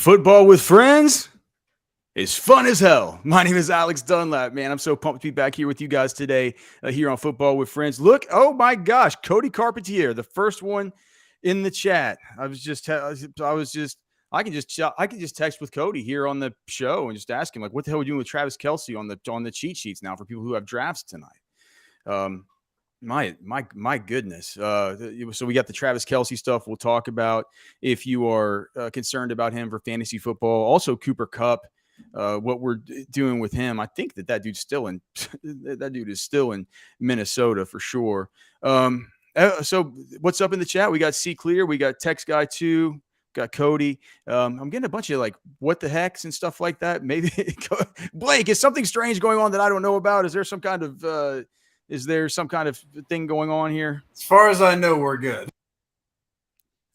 Football with friends is fun as hell. My name is Alex Dunlap, man. I'm so pumped to be back here with you guys today here on Football with Friends. Look, oh my gosh, Cody Carpentier, the first one in the chat. I can just text with Cody here on the show and just ask him, like, what the hell are we doing with Travis Kelsey on the cheat sheets now for people who have drafts tonight? My goodness. So we got the Travis Kelsey stuff we'll talk about if you are concerned about him for fantasy football. Also Cooper Kupp, what we're doing with him. I think that dude's still in that dude is still in Minnesota for sure. So what's up in the chat? We got C Clear, we got Text Guy 2, got Cody. I'm getting a bunch of like what the hex and stuff like that. Maybe Blake, is something strange going on that I don't know about? Is there some kind of thing going on here? As far as I know, we're good.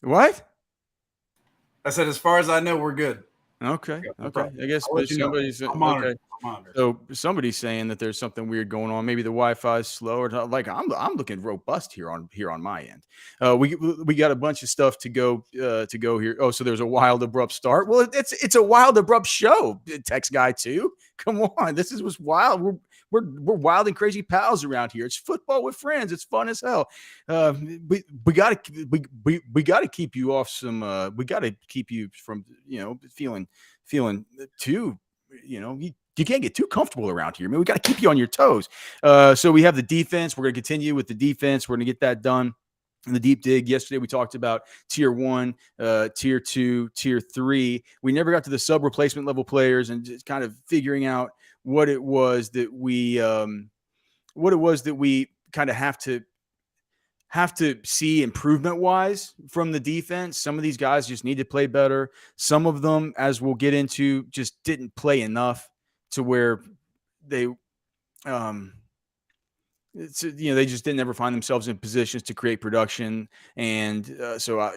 What? I said, as far as I know, we're good. Okay. Okay. I guess somebody's okay. So somebody's saying that there's something weird going on. Maybe the Wi-Fi is slow, or like I'm looking robust here on my end. We got a bunch of stuff to go here. Oh, so there's a wild abrupt start. Well, it's a wild abrupt show. Text Guy 2. Come on, this was wild. We're wild and crazy pals around here. It's football with friends. It's fun as hell. We gotta keep you off some. We gotta keep you from feeling too. You can't get too comfortable around here. I mean, we got to keep you on your toes. So we have the defense. We're going to continue with the defense. We're going to get that done. In the deep dig yesterday, we talked about tier 1, tier 2, tier 3. We never got to the sub replacement level players and just kind of figuring out what it was that we kind of have to see improvement wise from the defense. Some of these guys just need to play better. Some of them, as we'll get into, just didn't play enough to where they they just didn't ever find themselves in positions to create production. And so I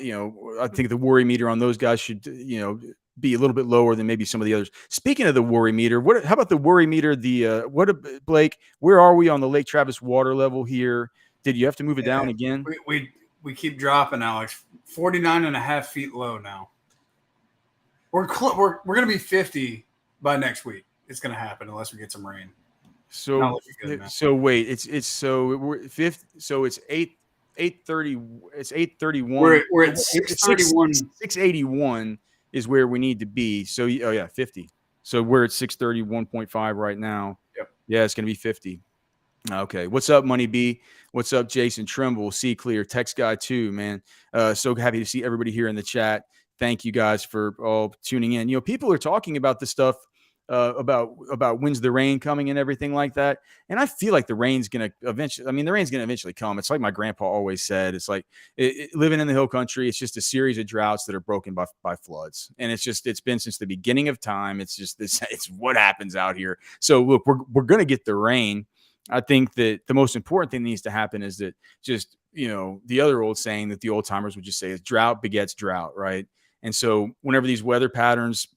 think the worry meter on those guys should be a little bit lower than maybe some of the others. Speaking of the worry meter, how about the worry meter? Blake, where are we on the Lake Travis water level here? Did you have to move it down again? We keep dropping, Alex. 49 and a half feet low now. We're going to be 50 by next week. It's going to happen unless we get some rain. So wait, it's 8:30. It's 8:31. We're at 6:31. 681 is where we need to be. So 50. So we're at 631.5 right now. Yep. Yeah, it's going to be 50. Okay. What's up, Money B? What's up, Jason Trimble? See Clear, Text Guy 2, man. So happy to see everybody here in the chat. Thank you guys for all tuning in. People are talking about this stuff about when's the rain coming and everything like that. And I feel like the rain's going to eventually come. It's like my grandpa always said. It's like living in the hill country. It's just a series of droughts that are broken by floods. And it's been since the beginning of time. It's just it's what happens out here. So look, we're going to get the rain. I think that the most important thing that needs to happen is that just, the other old saying that the old timers would just say is drought begets drought. Right. And so whenever these weather patterns,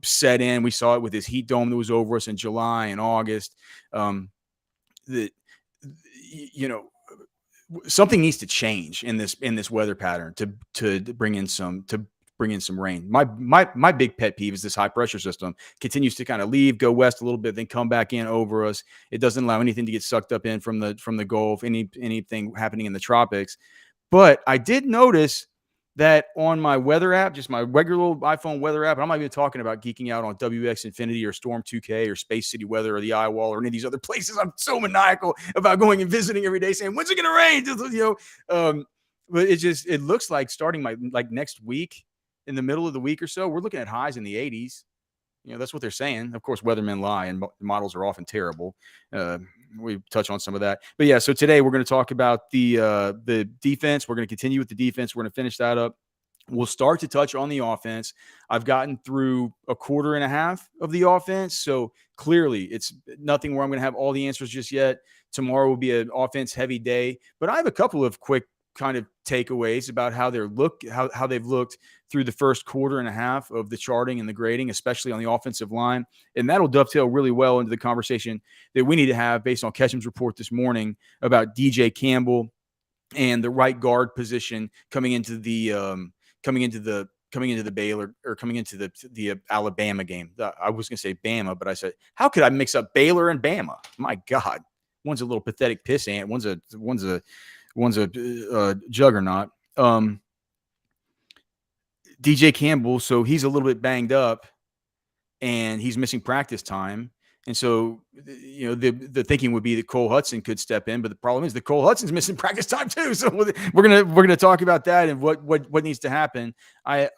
set in, we saw it with this heat dome that was over us in July and August, something needs to change in this weather pattern to bring in some rain. My big pet peeve is this high pressure system continues to kind of leave, go west a little bit, then come back in over us. It doesn't allow anything to get sucked up in from the Gulf, anything happening in the tropics. But I did notice that on my weather app, just my regular old iPhone weather app, and I'm not even talking about geeking out on WX Infinity or Storm 2K or Space City Weather or the iWall or any of these other places. I'm so maniacal about going and visiting every day saying, when's it going to rain? But it looks like starting like next week, in the middle of the week or so, we're looking at highs in the 80s. That's what they're saying. Of course, weathermen lie and models are often terrible. We touch on some of that. But yeah, so today we're going to talk about the defense. We're going to continue with the defense. We're going to finish that up. We'll start to touch on the offense. I've gotten through a quarter and a half of the offense. So clearly it's nothing where I'm going to have all the answers just yet. Tomorrow will be an offense heavy day. But I have a couple of quick kind of takeaways about how they've looked through the first quarter and a half of the charting and the grading, especially on the offensive line. And that'll dovetail really well into the conversation that we need to have based on Ketchum's report this morning about DJ Campbell and the right guard position coming into the coming into the Baylor or coming into the Alabama game. I was going to say Bama, but I said, how could I mix up Baylor and Bama? My God, one's a little pathetic piss ant. One's a juggernaut. DJ Campbell, so he's a little bit banged up and he's missing practice time. And so, the thinking would be that Cole Hudson could step in, but the problem is that Cole Hudson's missing practice time too. So we're gonna talk about that and what needs to happen. I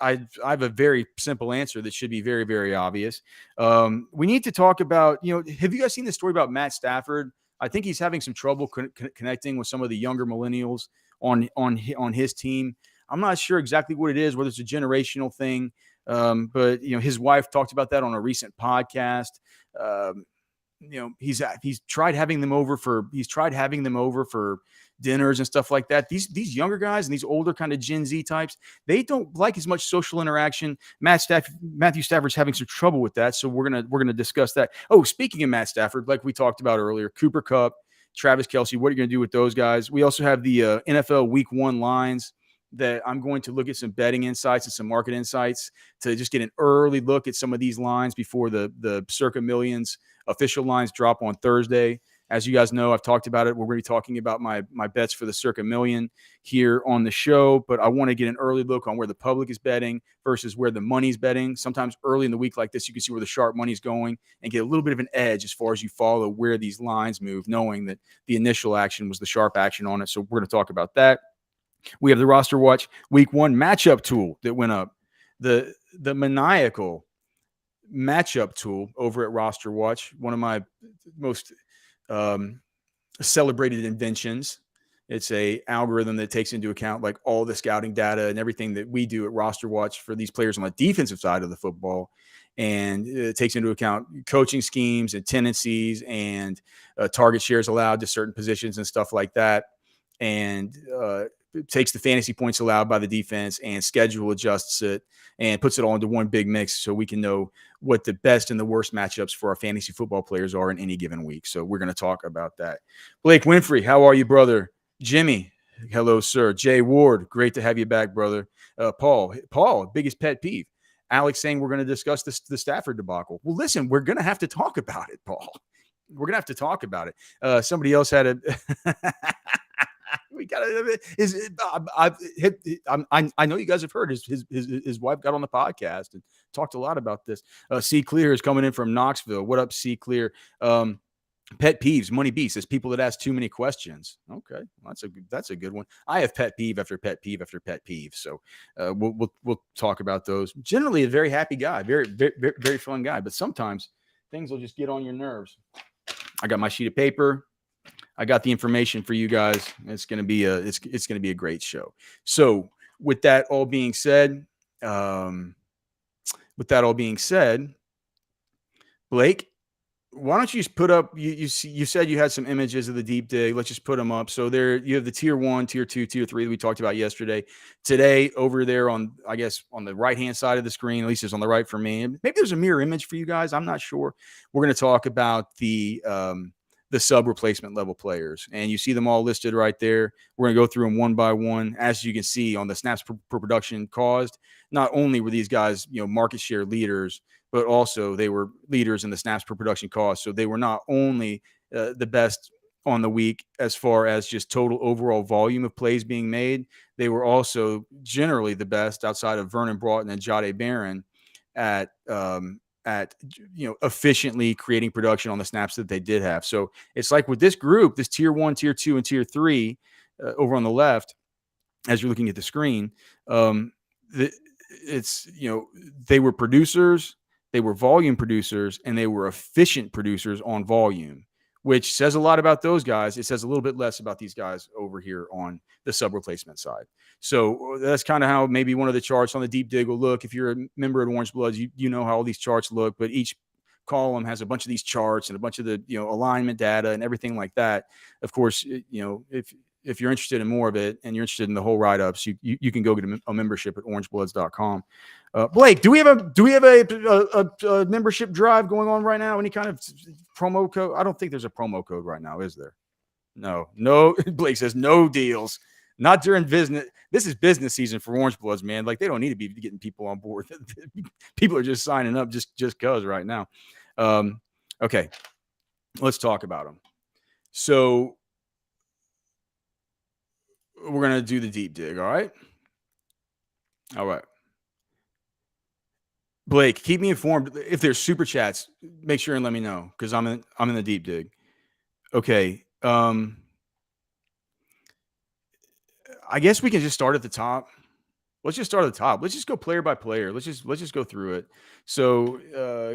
have a very simple answer that should be very, very obvious. We need to talk about, have you guys seen the story about Matt Stafford? I think he's having some trouble connecting with some of the younger millennials on his team. I'm not sure exactly what it is, whether it's a generational thing. But his wife talked about that on a recent podcast. He's tried having them over for dinners and stuff like that. These younger guys and these older kind of Gen Z types, they don't like as much social interaction. Matthew Stafford's having some trouble with that, so we're gonna discuss that. Oh, speaking of Matt Stafford, like we talked about earlier, Cooper Kupp, Travis Kelsey, what are you gonna do with those guys? We also have the NFL Week 1 lines that I'm going to look at some betting insights and some market insights to just get an early look at some of these lines before the Circa Millions official lines drop on Thursday. As you guys know, I've talked about it. We're going to be talking about my bets for the Circa Million here on the show, but I want to get an early look on where the public is betting versus where the money's betting. Sometimes early in the week like this, you can see where the sharp money's going and get a little bit of an edge as far as you follow where these lines move, knowing that the initial action was the sharp action on it. So we're going to talk about that. We have the Roster Watch Week 1 matchup tool that went up. The maniacal matchup tool over at Roster Watch, one of my most celebrated inventions. It's a algorithm that takes into account like all the scouting data and everything that we do at Roster Watch for these players on the defensive side of the football. And it takes into account coaching schemes and tendencies and target shares allowed to certain positions and stuff like that. And it takes the fantasy points allowed by the defense and schedule adjusts it and puts it all into one big mix so we can know what the best and the worst matchups for our fantasy football players are in any given week. So we're going to talk about that. Blake Winfrey, how are you, brother? Jimmy, hello, sir. Jay Ward, great to have you back, brother. Paul, biggest pet peeve. Alex saying we're going to discuss the Stafford debacle. Well, listen, we're going to have to talk about it, Paul. We're going to have to talk about it. Somebody else had a we got I know you guys have heard his wife got on the podcast and talked a lot about this. C Clear is coming in from Knoxville. What up, C Clear? Pet peeves, Money B says people that ask too many questions. Okay, well, that's a good one. I have pet peeve after pet peeve after pet peeve. So we'll talk about those. Generally a very happy guy, very, very, very fun guy, but sometimes things will just get on your nerves. I got my sheet of paper. I got the information for you guys. It's going to be a great show. So with that all being said, Blake, why don't you just put up, you said you had some images of the deep dig. Let's just put them up. So there you have the tier 1, tier 2, tier 3 that we talked about yesterday. Today over there on the right-hand side of the screen, at least it's on the right for me. Maybe there's a mirror image for you guys. I'm not sure. We're going to talk about the sub replacement level players, and you see them all listed right there. We're going to go through them one by one. As you can see on the snaps per production caused, not only were these guys, market share leaders, but also they were leaders in the snaps per production caused. So they were not only the best on the week as far as just total overall volume of plays being made, they were also generally the best outside of Vernon Broughton and Jahdae Barron at efficiently creating production on the snaps that they did have. So it's like with this group, this tier 1, tier 2, and tier 3 over on the left, as you're looking at the screen, they were producers, they were volume producers, and they were efficient producers on volume, which says a lot about those guys. It says a little bit less about these guys over here on the sub replacement side. So that's kind of how maybe one of the charts on the deep dig will look. If you're a member of Orangebloods, you know how all these charts look, but each column has a bunch of these charts and a bunch of the alignment data and everything like that. Of course, if you're interested in more of it and you're interested in the whole write-ups, you can go get a membership at orangebloods.com. Blake, do we have a membership drive going on right now? Any kind of promo code? I don't think there's a promo code right now, is there? No. Blake says no deals. Not during business. This is business season for Orangebloods, man. Like they don't need to be getting people on board. People are just signing up just cause right now. Okay, let's talk about them. So we're gonna do the deep dig. All right. All right. Blake, keep me informed. If there's super chats, make sure and let me know because I'm in the deep dig. Okay. I guess we can just start at the top. Let's just start at the top. Let's just go player by player. Let's just go through it. So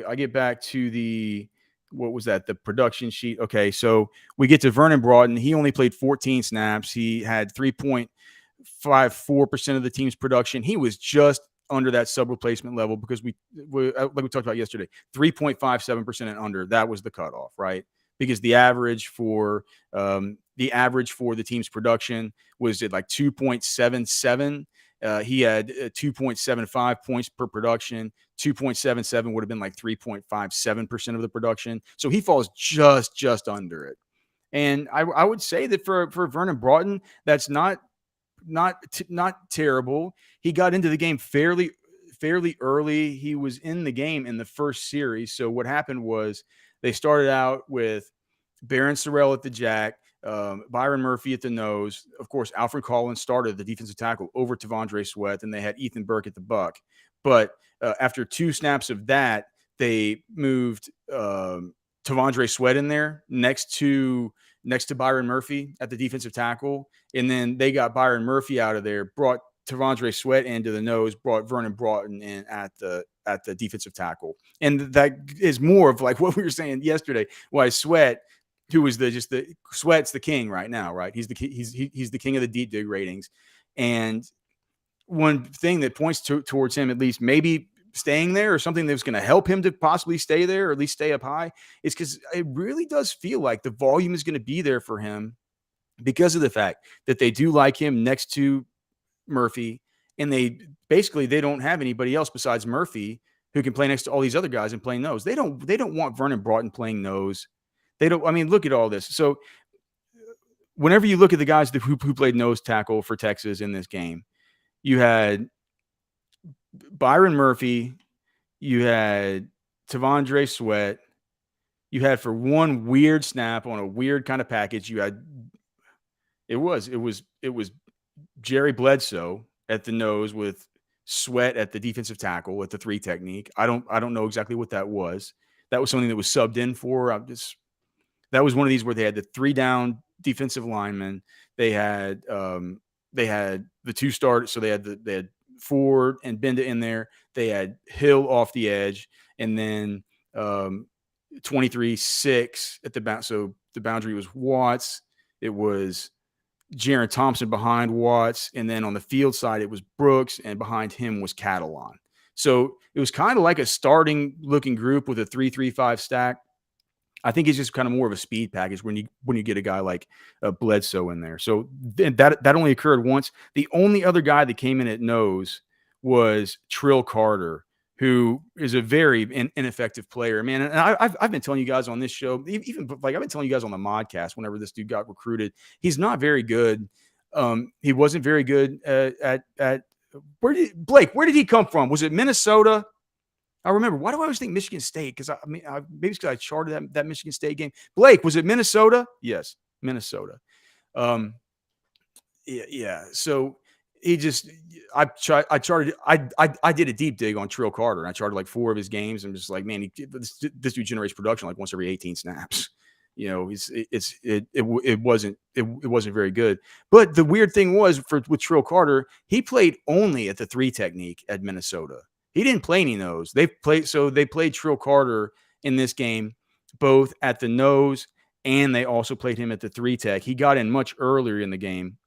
I get back to what was that? The production sheet. Okay, so we get to Vernon Broughton. He only played 14 snaps. He had 3.54% of the team's production. He was just under that sub replacement level because we like we talked about yesterday, 3.57% and under. That was the cutoff, right? Because the average for the team's production was at like 2.77. He had 2.75 points per production. 2.77 would have been like 3.57% of the production. So he falls just under it. And I would say that for Vernon Broughton, that's not terrible. He got into the game fairly early. He was in the game in the first series. So what happened was they started out with Baron Sorrell at the jack, Byron Murphy at the nose. Of course, Alfred Collins started the defensive tackle over T'Vondre Sweat, and they had Ethan Burke at the buck. But after 2 snaps of that, they moved T'Vondre Sweat in there next to Byron Murphy at the defensive tackle. And then they got Byron Murphy out of there, brought T'Vondre Sweat into the nose, brought Vernon Broughton in at the defensive tackle. And that is more of like what we were saying yesterday, why Sweat, who was Sweat's the king right now, right? He's the king of the deep dig ratings. And one thing that points towards him, at least maybe staying there or something that's going to help him to possibly stay there or at least stay up high, is because it really does feel like the volume is going to be there for him because of the fact that they do like him next to Murphy, and they don't have anybody else besides Murphy who can play next to all these other guys and play nose. They don't want Vernon Broughton playing nose. They don't. I mean, look at all this. So whenever you look at the guys who played nose tackle for Texas in this game, you had Byron Murphy, you had T'Vondre Sweat, you had for one weird snap on a weird kind of package, you had it was Jerry Bledsoe at the nose with Sweat at the defensive tackle at the 3 technique. I don't know exactly what that was. That was something that was subbed in for. That was one of these where they had the 3 down defensive linemen. They had the 2 starters, so they had Ford and Benda in there. They had Hill off the edge, and then 23-6 at the boundary. So the boundary was Watts. It was Jaron Thompson behind Watts, and then on the field side it was Brooks, and behind him was Catalan. So it was kind of like a starting looking group with a 3-3-5 stack. I think it's just kind of more of a speed package when you get a guy like Bledsoe in there. So that only occurred once. The only other guy that came in at nose was Trill Carter, who is a very ineffective player, man. And I've been telling you guys on this show, even like I've been telling you guys on the modcast, whenever this dude got recruited, he's not very good. He wasn't very good at where did he come from? Was it Minnesota? I remember. Why do I always think Michigan State? Because maybe it's because I charted that Michigan State game. Blake, was it Minnesota? Yes, Minnesota. Yeah. So he just, I did a deep dig on Trill Carter, and I charted like 4 of his games. I'm just like, man, this dude generates production like once every 18 snaps. You know, it wasn't very good. But the weird thing was with Trill Carter, he played only at the 3 technique at Minnesota. He didn't play any nose. They played Trill Carter in this game, both at the nose, and they also played him at the 3 tech. He got in much earlier in the game.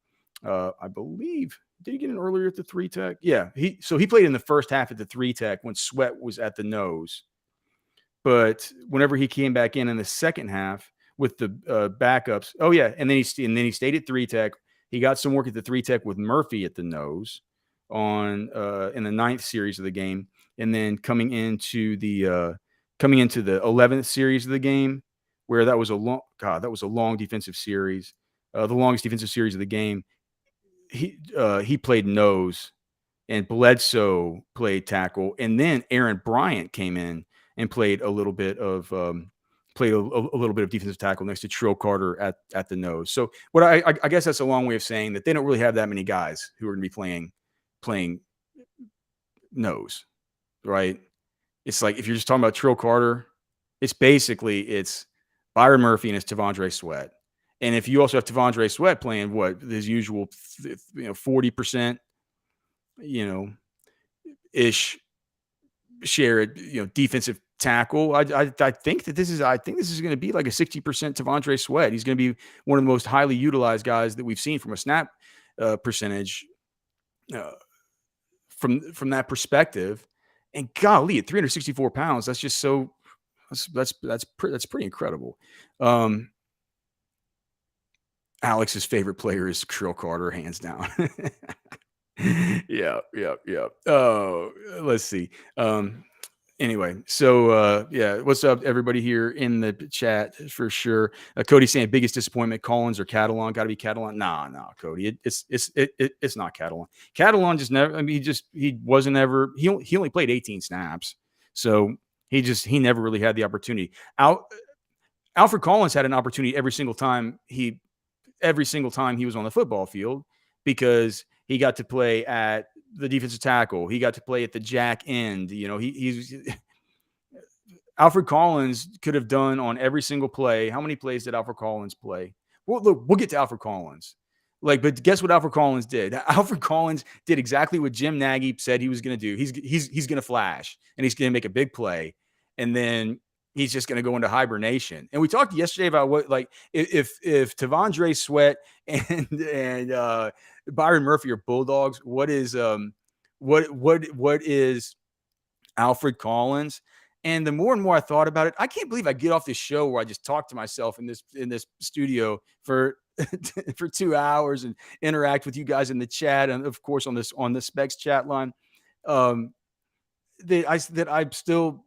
I believe, did he get in earlier at the 3 tech? Yeah. He played in the first half at the 3 tech when Sweat was at the nose. But whenever he came back in the second half with the backups, and then he stayed at 3 tech. He got some work at the 3 tech with Murphy at the nose on in the 9th series of the game, and then coming into the 11th series of the game, where that was a long defensive series, the longest defensive series of the game. he played nose, and Bledsoe played tackle, and then Aaron Bryant came in and played a little bit of defensive tackle next to Trill Carter at the nose. So what I guess that's a long way of saying that they don't really have that many guys who are going to be playing nose, right? It's like if you're just talking about Trill Carter, it's Byron Murphy and it's T'Vondre Sweat. And if you also have T'Vondre Sweat playing his usual 40%, ish share at defensive tackle, I think this is going to be like a 60% T'Vondre Sweat. He's going to be one of the most highly utilized guys that we've seen from a snap percentage from that perspective. And golly, at 364 pounds, that's just that's pretty incredible. Alex's favorite player is Trill Carter, hands down. Yeah. Let's see. Anyway, so what's up, everybody here in the chat for sure. Cody saying biggest disappointment, Collins or Catalan? Got to be Catalan. Nah, Cody. It's not Catalan. Catalan just never. I mean, he wasn't ever. He only played 18 snaps, so he never really had the opportunity. Alfred Collins had an opportunity every single time he was on the football field, because he got to play at the defensive tackle. He got to play at the jack end. He's Alfred Collins could have done on every single play. How many plays did Alfred Collins play? Well, look, we'll get to Alfred Collins. But guess what Alfred Collins did? Alfred Collins did exactly what Jim Nagy said he was going to do. He's going to flash, and he's going to make a big play, and then he's just going to go into hibernation. And we talked yesterday about what, like, if T'Vondre Sweat and Byron Murphy are Bulldogs, what is Alfred Collins? And the more and more I thought about it, I can't believe I get off this show where I just talk to myself in this studio for 2 hours and interact with you guys in the chat, and of course on the Specs chat line. That I'm still,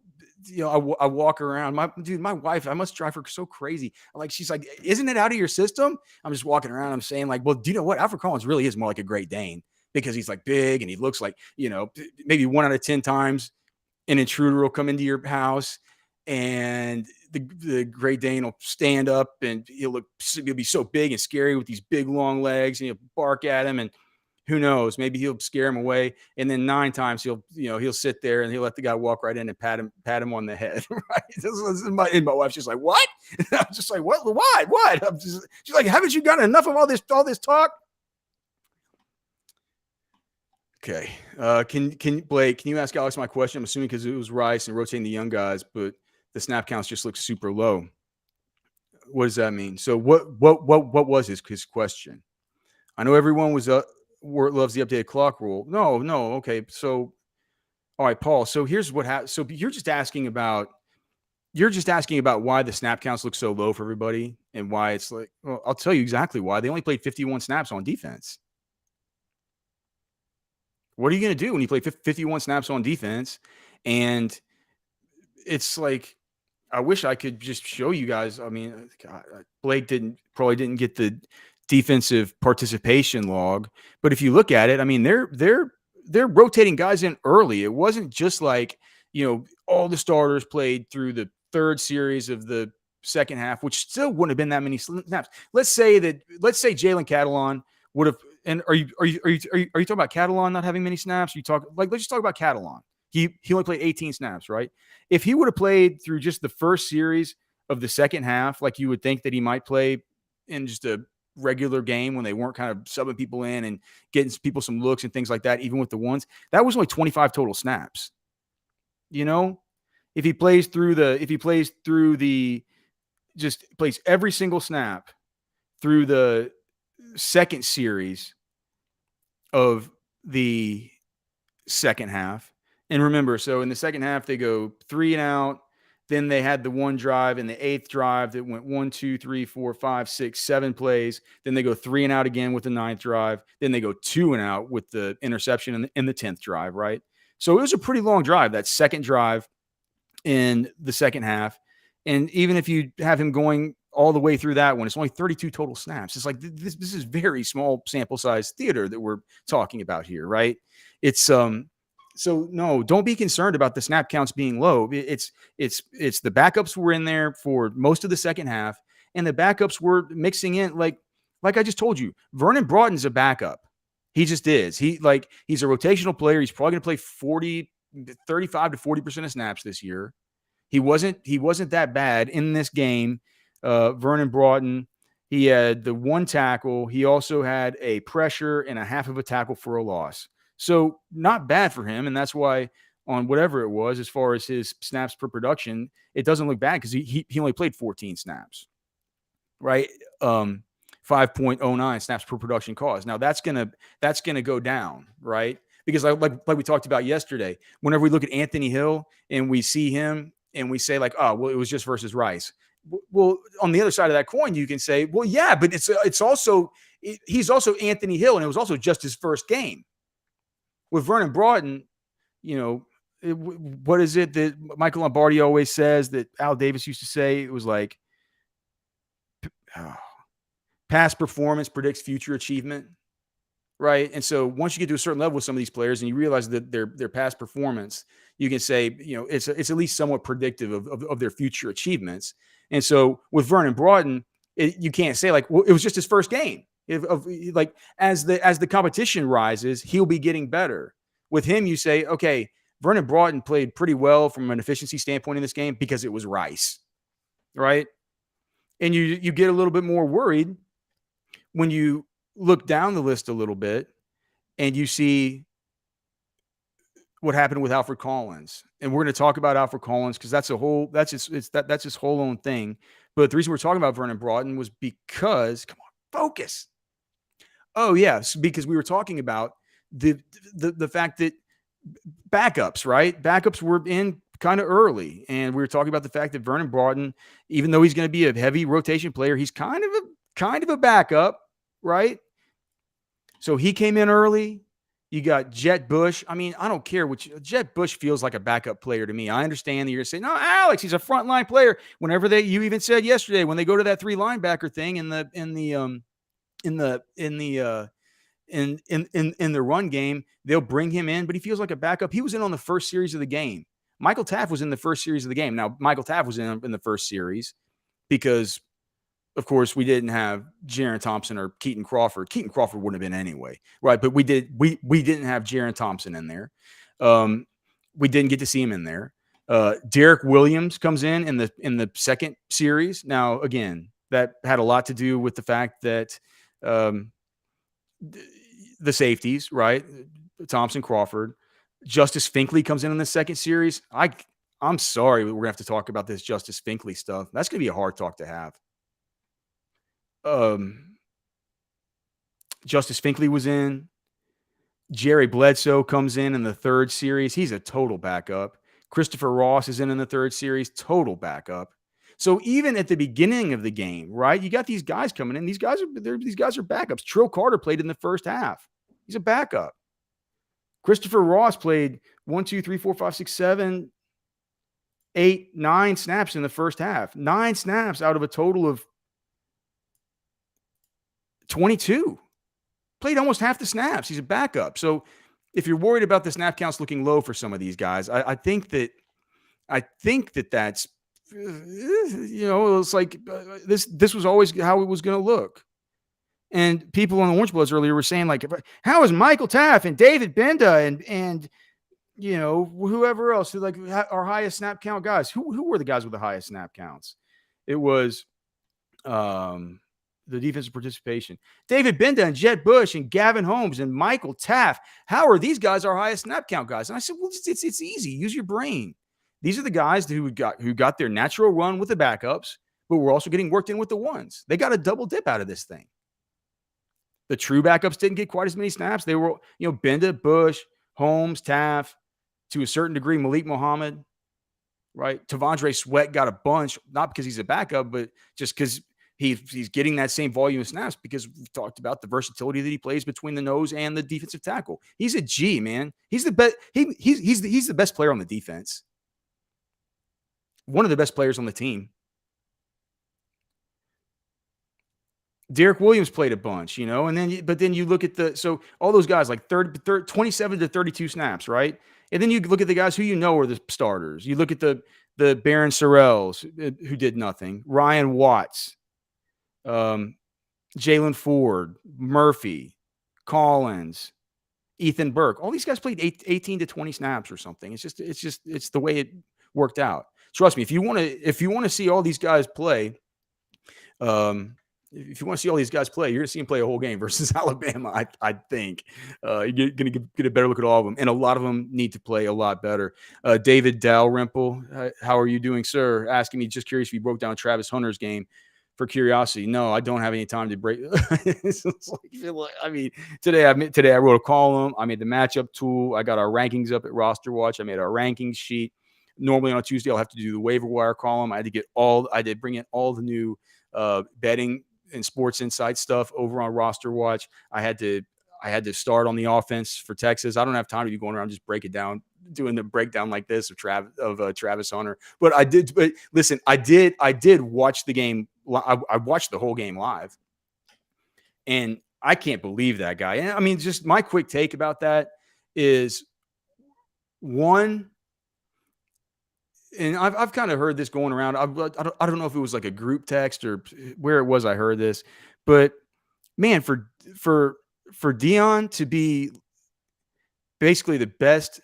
I walk around. My wife, I must drive her so crazy. She's like, isn't it out of your system? I'm just walking around. I'm saying, like, well, do you know what? Alfred Collins really is more like a Great Dane, because he's like big and he looks like, maybe 1 out of 10 times an intruder will come into your house, and the Great Dane will stand up and he'll be so big and scary with these big long legs, and he'll bark at him, and who knows, maybe he'll scare him away. And then 9 times he'll sit there and he'll let the guy walk right in and pat him on the head. Right? And my wife's just like, what? And I'm just like, what? Why? What? She's like, haven't you gotten enough of all this talk? Okay. Can Blake, can you ask Alex my question? I'm assuming because it was Rice and rotating the young guys, but the snap counts just look super low. What does that mean? So what was his question? I know everyone loves the updated clock rule. No. Okay. So, all right, Paul. So here's what happened. So you're just asking about why the snap counts look so low for everybody, and why it's like, well, I'll tell you exactly why. They only played 51 snaps on defense. What are you going to do when you play 51 snaps on defense? And it's like, I wish I could just show you guys. I mean, God, Blake probably didn't get the defensive participation log, but if you look at it, I mean, they're rotating guys in early. It wasn't just like, all the starters played through the 3rd series of the second half, which still wouldn't have been that many snaps. Let's say Jalen Catalan would have. And are you talking about Catalan not having many snaps? Let's just talk about Catalan. He only played 18 snaps, right? If he would have played through just the 1st series of the second half, like you would think that he might play in just a regular game when they weren't kind of subbing people in and getting people some looks and things like that, even with the ones, that was only 25 total snaps. If he plays every single snap through the 2nd series of the second half. And remember, so in the second half, they go 3 and out. Then they had the one drive in the 8th drive that went 1, 2, 3, 4, 5, 6, 7 plays. Then they go 3 and out again with the 9th drive. Then they go 2 and out with the interception in the 10th drive, right? So it was a pretty long drive, that second drive in the second half. And even if you have him going all the way through that one. It's only 32 total snaps. It's like this is very small sample size theater that we're talking about here, right? It's so no, don't be concerned about the snap counts being low. It's the backups were in there for most of the second half, and the backups were mixing in like I just told you. Vernon Broughton's a backup. He just is. He's a rotational player. He's probably going to play 35 to 40% of snaps this year. He wasn't that bad in this game. Vernon Broughton, he had the one tackle. He also had a pressure and a half of a tackle for a loss. So not bad for him. And that's why on whatever it was, as far as his snaps per production, it doesn't look bad because he only played 14 snaps, right? 5.09 snaps per production cause. Now that's gonna go down, right? Because like we talked about yesterday, whenever we look at Anthony Hill and we see him and we say like, oh, well, it was just versus Rice. Well, on the other side of that coin, you can say, well, yeah, but he's also Anthony Hill, and it was also just his first game. With Vernon Broughton, what is it that Michael Lombardi always says that Al Davis used to say? It was like, past performance predicts future achievement, right? And so once you get to a certain level with some of these players and you realize that their past performance, you can say, it's at least somewhat predictive of their future achievements. And so with Vernon Broughton, you can't say like, well, it was just his first game. As the competition rises, he'll be getting better. With him, you say, okay, Vernon Broughton played pretty well from an efficiency standpoint in this game because it was Rice, right? And you get a little bit more worried when you look down the list a little bit and you see what happened with Alfred Collins. And we're going to talk about Alfred Collins because that's his whole own thing. But the reason we're talking about Vernon Broughton was because, come on, focus. Oh, yes, because we were talking about the fact that backups, right? Backups were in kind of early. And we were talking about the fact that Vernon Broughton, even though he's going to be a heavy rotation player, he's kind of a backup, right? So he came in early. You got Jet Bush. I mean, I don't care which Jet Bush feels like a backup player to me. I understand that you're going to say, no, Alex, he's a frontline player. Whenever you even said yesterday when they go to that 3 linebacker thing in the run game, they'll bring him in, but he feels like a backup. He was in on the first series of the game. Michael Taft was in the first series of the game. Now, Michael Taft was in the first series because, of course, we didn't have Jaron Thompson or Keaton Crawford. Keaton Crawford wouldn't have been anyway, right? But we didn't have Jaron Thompson in there. We didn't get to see him in there. Derek Williams comes in the second series. Now, again, that had a lot to do with the fact that the safeties, right? Thompson, Crawford. Justice Finkley comes in the second series. I'm sorry, we're gonna have to talk about this Justice Finkley stuff. That's gonna be a hard talk to have. Justice Finkley was in. Jerry Bledsoe comes in the third series. He's a total backup. Christopher Ross is in the third series, total backup. So even at the beginning of the game, right, you got these guys coming in. These guys are backups. Trill Carter played in the first half. He's a backup. Christopher Ross played 1, 2, 3, 4, 5, 6, 7, 8, 9 snaps in the first half. 9 snaps out of a total of 22. Played almost half the snaps. He's a backup. So if you're worried about the snap counts looking low for some of these guys, I think that's, it's like this was always how it was going to look. And people on the Orangebloods earlier were saying, like, how is Michael Taft and David Benda and whoever else who like our highest snap count guys? Who were the guys with the highest snap counts? It was the defensive participation. David Benda and Jet Bush and Gavin Holmes and Michael Taft. How are these guys our highest snap count guys? And I said, well, it's easy. Use your brain. These are the guys who got their natural run with the backups, but we're also getting worked in with the ones. They got a double dip out of this thing. The true backups didn't get quite as many snaps. They were, Benda, Bush, Holmes, Taft, to a certain degree, Malik Muhammad, right? Tavondre Sweat got a bunch, not because he's a backup, but just because he's getting that same volume of snaps because we've talked about the versatility that he plays between the nose and the defensive tackle. He's a G, man. He's the best. He's the best player on the defense. One of the best players on the team. Derek Williams played a bunch, and then you look at so all those guys like 27 to 32 snaps, right? And then you look at the guys who are the starters. You look at the Baron Sorrells who did nothing, Ryan Watts, Jalen Ford, Murphy, Collins, Ethan Burke. All these guys played 18 to 20 snaps or something. It's the way it worked out. Trust me, if you want to see all these guys play, if you want to see all these guys play, you're going to see them play a whole game versus Alabama. I think you're going to get a better look at all of them, and a lot of them need to play a lot better. David Dalrymple, how are you doing, sir? Asking me, just curious if you broke down Travis Hunter's game for curiosity. No, I don't have any time to break. Today I wrote a column. I made the matchup tool. I got our rankings up at Roster Watch. I made our rankings sheet. Normally on a Tuesday, I'll have to do the waiver wire column. I did bring in all the new betting and sports insight stuff over on Roster Watch. I had to start on the offense for Texas. I don't have time to be going around just doing the breakdown like this of Travis Hunter. But listen, I did watch the game. I watched the whole game live, and I can't believe that guy. And I mean, just my quick take about that is one. And I've kind of heard this going around. I don't know if it was like a group text or where it was I heard this, but man, for Deion to be basically the best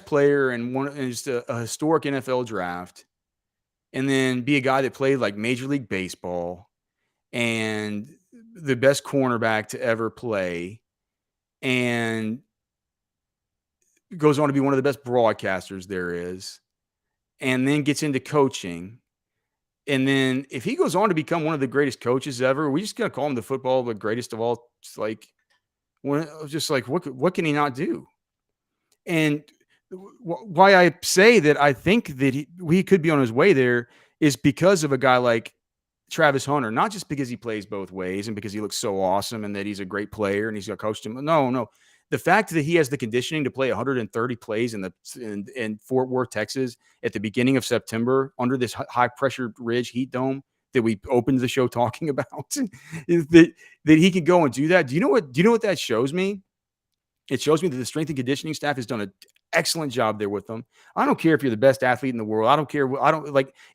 player and just a historic NFL draft, and then be a guy that played like Major League Baseball and the best cornerback to ever play, and goes on to be one of the best broadcasters there is, and then gets into coaching. And then if he goes on to become one of the greatest coaches ever, we just gonna call him the greatest of all. It's like, what can he not do? And why I say that I think that he could be on his way there is because of a guy like Travis Hunter, not just because he plays both ways and because he looks so awesome and that he's a great player and he's got coached him. No. The fact that he has the conditioning to play 130 plays in Fort Worth, Texas, at the beginning of September under this high pressure ridge heat dome that we opened the show talking about, is that he could go and do that. Do you know what that shows me? It shows me that the strength and conditioning staff has done an excellent job there with them. I don't care if you're the best athlete in the world. I don't care.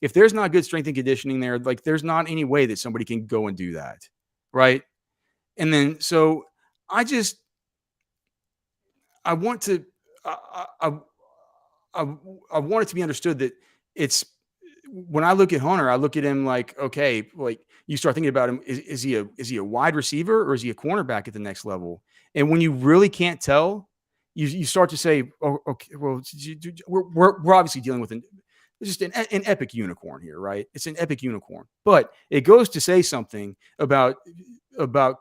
If there's not good strength and conditioning there, like there's not any way that somebody can go and do that. Right. And then, so I want it to be understood that it's, when I look at Hunter, I look at him like, okay, like you start thinking about him. Is he a wide receiver or is he a cornerback at the next level? And when you really can't tell, you start to say, oh, okay, well, we're obviously dealing with just an epic unicorn here, right? It's an epic unicorn, but it goes to say something about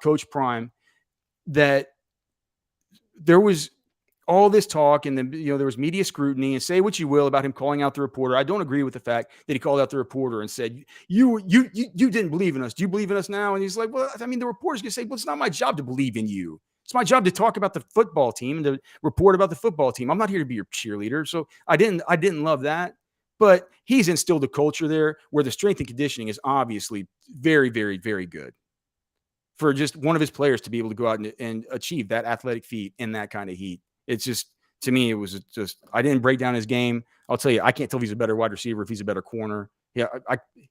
Coach Prime, that there was all this talk, and then there was media scrutiny, and say what you will about him calling out the reporter. I don't agree with the fact that he called out the reporter and said, you didn't believe in us. Do you believe in us now? And he's like, well, I mean, the reporter's gonna say, well, it's not my job to believe in you. It's my job to talk about the football team and to report about the football team. I'm not here to be your cheerleader. So I didn't love that, but he's instilled a culture there where the strength and conditioning is obviously very, very, very good for just one of his players to be able to go out and achieve that athletic feat in that kind of heat. It's just, to me, it was just, I didn't break down his game. I'll tell you, I can't tell if he's a better wide receiver, if he's a better corner. Yeah,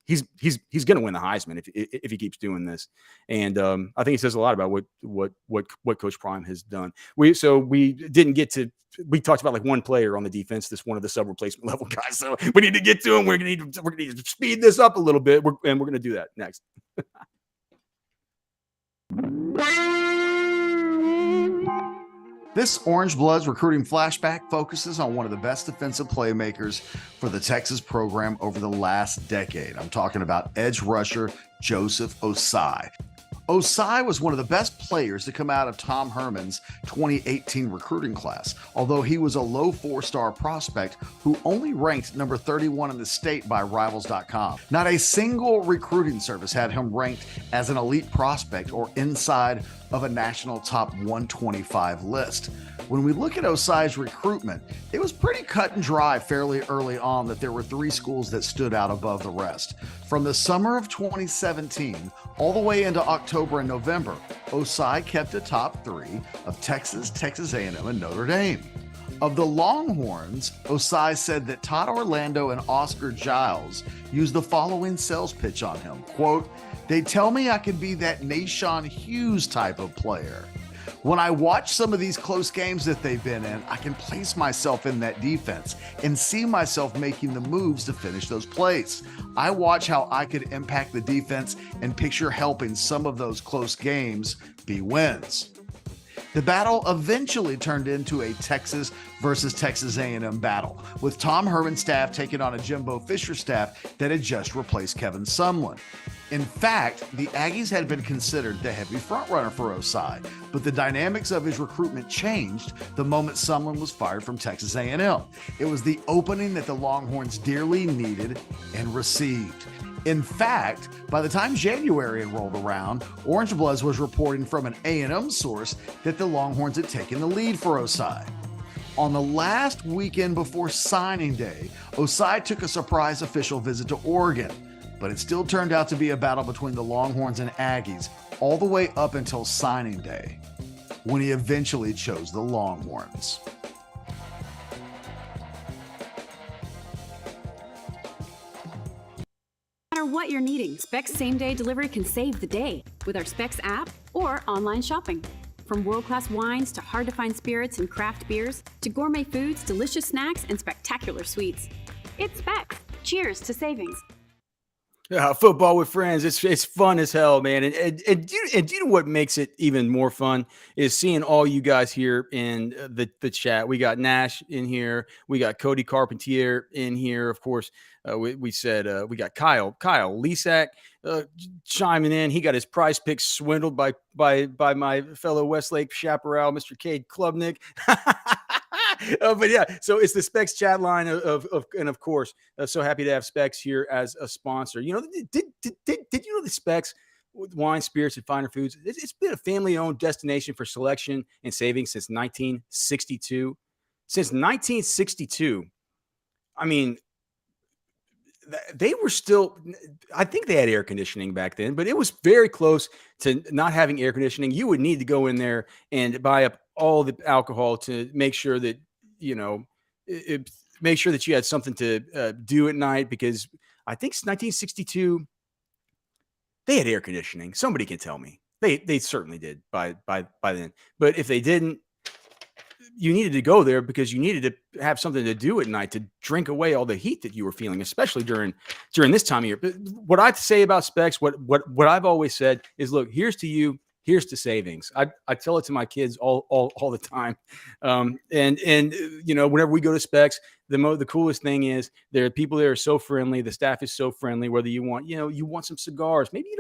he's going to win the Heisman if he keeps doing this. And I think it says a lot about what Coach Prime has done. We didn't get to, we talked about like one player on the defense, this one of the sub replacement level guys. So we need to get to him. We're going to need to speed this up a little bit, and we're going to do that next. This Orangebloods recruiting flashback focuses on one of the best defensive playmakers for the Texas program over the last decade. I'm talking about edge rusher Joseph Ossai. Ossai was one of the best players to come out of Tom Herman's 2018 recruiting class, although he was a low 4-star prospect who only ranked number 31 in the state by Rivals.com. Not a single recruiting service had him ranked as an elite prospect or inside of a national top 125 list. When we look at Ossai's recruitment, it was pretty cut and dry fairly early on that there were 3 schools that stood out above the rest. From the summer of 2017 all the way into October and November, Ossai kept a top 3 of Texas, Texas A&M, and Notre Dame. Of the Longhorns, Ossai said that Todd Orlando and Oscar Giles used the following sales pitch on him. Quote, "They tell me I can be that Nashawn Hughes type of player. When I watch some of these close games that they've been in, I can place myself in that defense and see myself making the moves to finish those plays. I watch how I could impact the defense and picture helping some of those close games be wins." The battle eventually turned into a Texas versus Texas A&M battle, with Tom Herman's staff taking on a Jimbo Fisher staff that had just replaced Kevin Sumlin. In fact, the Aggies had been considered the heavy frontrunner for Ossai, but the dynamics of his recruitment changed the moment Sumlin was fired from Texas A&M. It was the opening that the Longhorns dearly needed and received. In fact, by the time January had rolled around, Orangebloods was reporting from an A&M source that the Longhorns had taken the lead for Ossai. On the last weekend before signing day, Ossai took a surprise official visit to Oregon, but it still turned out to be a battle between the Longhorns and Aggies all the way up until signing day, when he eventually chose the Longhorns. No matter what you're needing, Specs same-day delivery can save the day with our Specs app or online shopping. From world-class wines to hard-to-find spirits and craft beers to gourmet foods, delicious snacks, and spectacular sweets. It's Specs. Cheers to savings. Football with friends. It's fun as hell, man. And do you know what makes it even more fun is seeing all you guys here in the chat. We got Nash in here. We got Cody Carpentier in here. Of course, we said we got Kyle Lisak chiming in. He got his prize picks swindled by my fellow Westlake chaparral, Mr. Cade Klubnik. But yeah, so it's the Specs chat line and of course, so happy to have Specs here as a sponsor. You know, did you know the Specs wine, spirits, and finer foods? It's been a family-owned destination for selection and savings since 1962. Since 1962, I mean, they were still, I think they had air conditioning back then, but it was very close to not having air conditioning. You would need to go in there and buy up all the alcohol to make sure that, you know, make sure that you had something to do at night, because I think 1962, they had air conditioning. Somebody can tell me. They certainly did by then. But if they didn't, you needed to go there because you needed to have something to do at night to drink away all the heat that you were feeling, especially during this time of year. But what I say about Specs, what I've always said is, look, here's to you, here's to savings. I tell it to my kids all the time. And you know, whenever we go to Specs, the coolest thing is there are people there are so friendly. The staff is so friendly. Whether you want some cigars, maybe you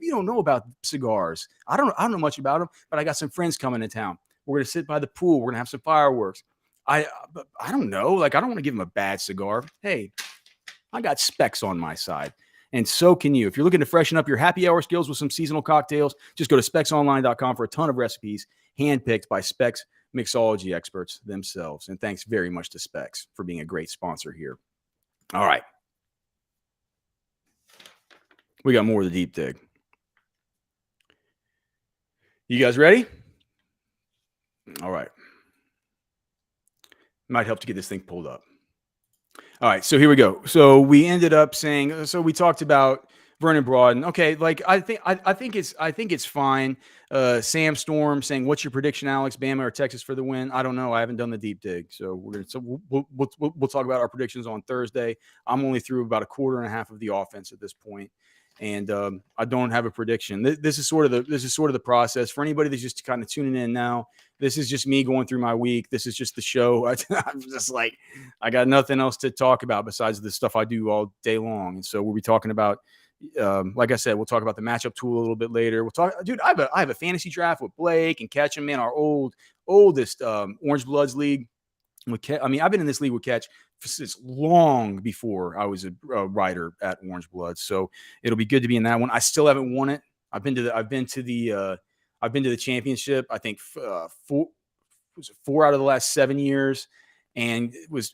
don't know about cigars. I don't know much about them, but I got some friends coming to town. We're going to sit by the pool. We're going to have some fireworks. I don't know. Like, I don't want to give them a bad cigar. Hey, I got Specs on my side. And so can you. If you're looking to freshen up your happy hour skills with some seasonal cocktails, just go to specsonline.com for a ton of recipes handpicked by Specs mixology experts themselves. And thanks very much to Specs for being a great sponsor here. All right. We got more of the deep dig. You guys ready? All right. Might help to get this thing pulled up. All right, so here we go. So we ended up saying, so we talked about Vernon Broughton. Okay, like I think it's fine. Sam Storm saying, "What's your prediction, Alex? Bama or Texas for the win?" I don't know. I haven't done the deep dig, so we'll talk about our predictions on Thursday. I'm only through about a quarter and a half of the offense at this point. And I don't have a prediction. This is sort of the process for anybody that's just kind of tuning in now. This is just me going through my week. This is just the show. I'm just like, I got nothing else to talk about besides the stuff I do all day long. And so we'll be talking about, like I said, we'll talk about the matchup tool a little bit later. We'll talk, dude. I have a fantasy draft with Blake and Ketchum, man, our oldest Orangebloods league. I've been in this league with Ketch since long before I was a writer at Orangebloods, so it'll be good to be in that one. I still haven't won it. I've been to I've been to the championship, I think, four out of the last 7 years, and it was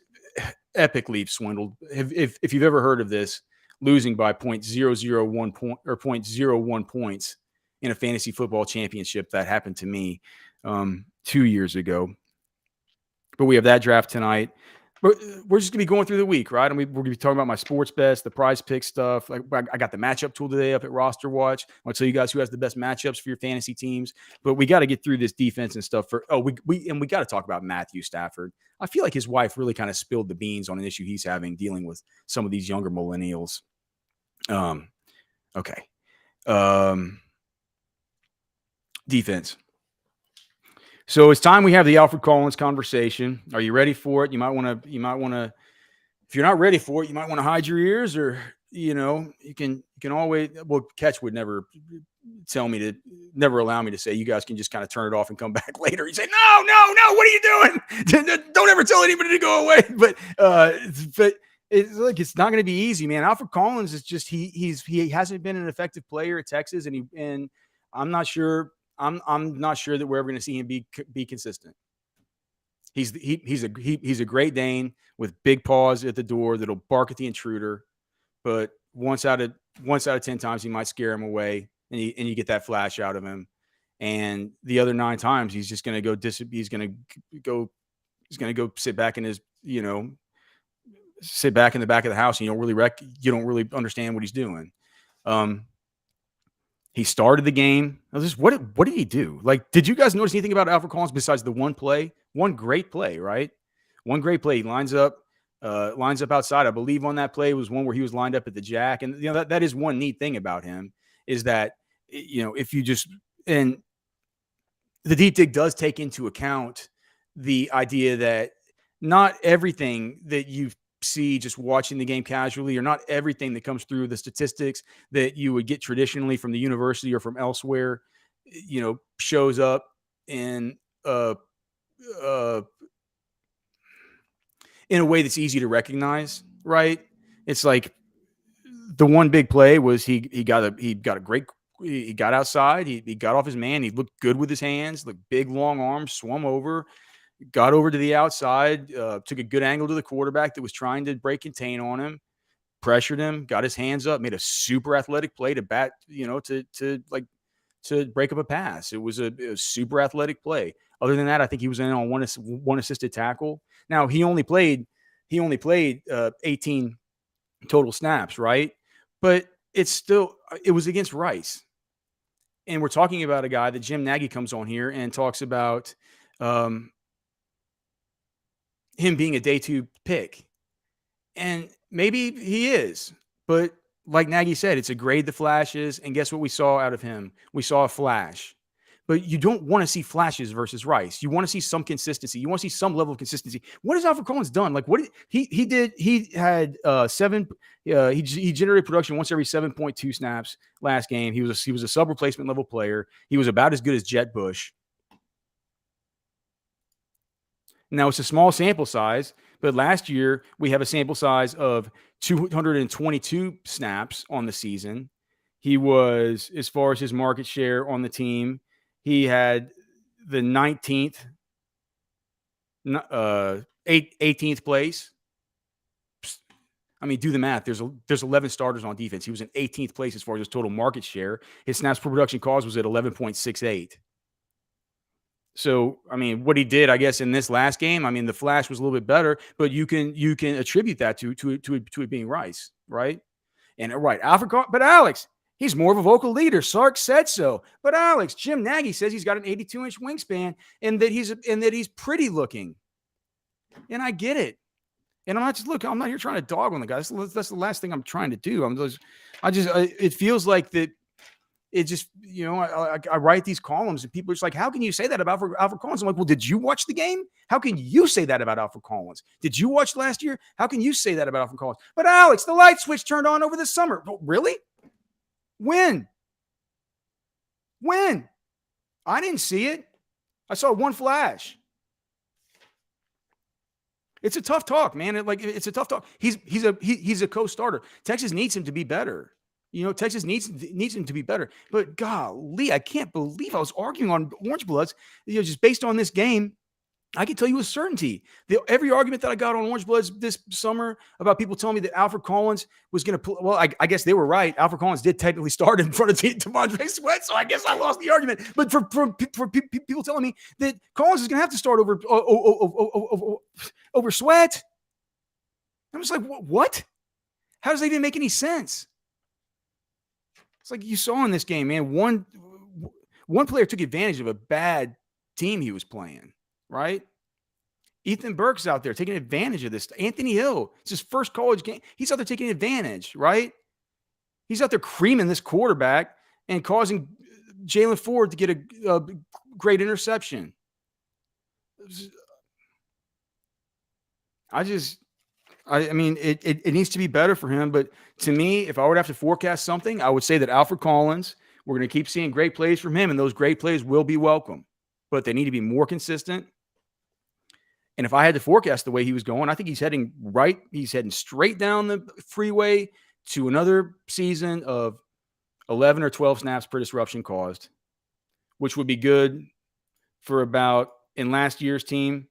epically swindled. If you've ever heard of this, losing by 0.001 point or 0.01 points in a fantasy football championship, that happened to me 2 years ago. But we have that draft tonight. We're just gonna be going through the week, right? And we're gonna be talking about my sports bets, the prize pick stuff. Like, I got the matchup tool today up at Roster Watch. I'll tell you guys who has the best matchups for your fantasy teams. But we got to get through this defense and stuff. We got to talk about Matthew Stafford. I feel like his wife really kind of spilled the beans on an issue he's having dealing with some of these younger millennials. Okay. Defense. So it's time we have the Alfred Collins conversation. Are you ready for it? You might want to, if you're not ready for it, you might want to hide your ears, or, you can always, well, Catch would never allow me to say, you guys can just kind of turn it off and come back later. He'd say, no, what are you doing? Don't ever tell anybody to go away. But it's like, it's not going to be easy, man. Alfred Collins is just, he hasn't been an effective player at Texas. And I'm not sure that we're ever going to see him be consistent. He's a Great Dane with big paws at the door that'll bark at the intruder, but once out of 10 times he might scare him away, and you get that flash out of him. And the other 9 times he's just going to go. He's going to go sit back in his sit back in the back of the house, and you don't really understand what he's doing. He started the game. What did he do? Like, did you guys notice anything about Alfred Collins besides the one great play, right? One great play. He lines up outside. I believe on that play was one where he was lined up at the jack. And, that is one neat thing about him, is that, if you just, and the deep dig does take into account the idea that not everything that you see just watching the game casually, or not everything that comes through the statistics that you would get traditionally from the university or from elsewhere, shows up in a way that's easy to recognize, right? It's like the one big play was he got outside, he got off his man, he looked good with his hands, looked big, long arms, swum over, got over to the outside, took a good angle to the quarterback that was trying to break contain on him, pressured him, got his hands up, made a super athletic play to bat, to break up a pass. It was a super athletic play. Other than that, I think he was in on one assisted tackle. Now he only played 18 total snaps, right? But it was against Rice. And we're talking about a guy that Jim Nagy comes on here and talks about him being a day 2 pick. And maybe he is, but like Nagy said, it's a grade the flashes. And guess what we saw out of him? We saw a flash. But you don't want to see flashes versus Rice. You want to see some consistency. You want to see some level of consistency. What has Alfred Collins done? Like, what he did? He had he generated production once every 7.2 snaps last game. He was a sub replacement level player. He was about as good as Jet Bush. Now, it's a small sample size, but last year we have a sample size of 222 snaps on the season. He was, as far as his market share on the team, he had the 19th, 18th place. I mean, do the math. There's 11 starters on defense. He was in 18th place as far as his total market share. His snaps per production cause was at 11.68. So, I mean, what he did, I guess, in this last game, I mean, the flash was a little bit better, but you can attribute that to it being Rice, right? And right, but Alex, he's more of a vocal leader. Sark said so. But Alex, Jim Nagy says he's got an 82-inch wingspan and that he's pretty looking. And I get it. And I'm not here trying to dog on the guy. That's the last thing I'm trying to do. It feels like that. It just, I write these columns and people are just like, how can you say that about Alfred Collins? I'm like, well, did you watch the game? How can you say that about Alfred Collins? Did you watch last year? How can you say that about Alfred Collins? But Alex, the light switch turned on over the summer. But really? When? I didn't see it. I saw one flash. It's a tough talk, man. It's a tough talk. He's a co-starter. Texas needs him to be better. Texas needs him to be better. But golly, I can't believe I was arguing on Orangebloods. Just based on this game, I can tell you with certainty every argument that I got on Orangebloods this summer about people telling me that Alfred Collins was going to play. Well, I guess they were right. Alfred Collins did technically start in front of T'Vondre Sweat, so I guess I lost the argument. But for people telling me that Collins is going to have to start over Sweat, I'm just like, what? How does that even make any sense? It's like you saw in this game, man. One player took advantage of a bad team he was playing. Right? Ethan Burke's out there taking advantage of this. Anthony Hill, it's his first college game. He's out there taking advantage, right? He's out there creaming this quarterback and causing Jalen Ford to get a great interception. I mean, it needs to be better for him. But to me, if I would have to forecast something, I would say that Alfred Collins, we're going to keep seeing great plays from him, and those great plays will be welcome. But they need to be more consistent. And if I had to forecast the way he was going, I think he's heading right. He's heading straight down the freeway to another season of 11 or 12 snaps per disruption caused, which would be good for about, in last year's team,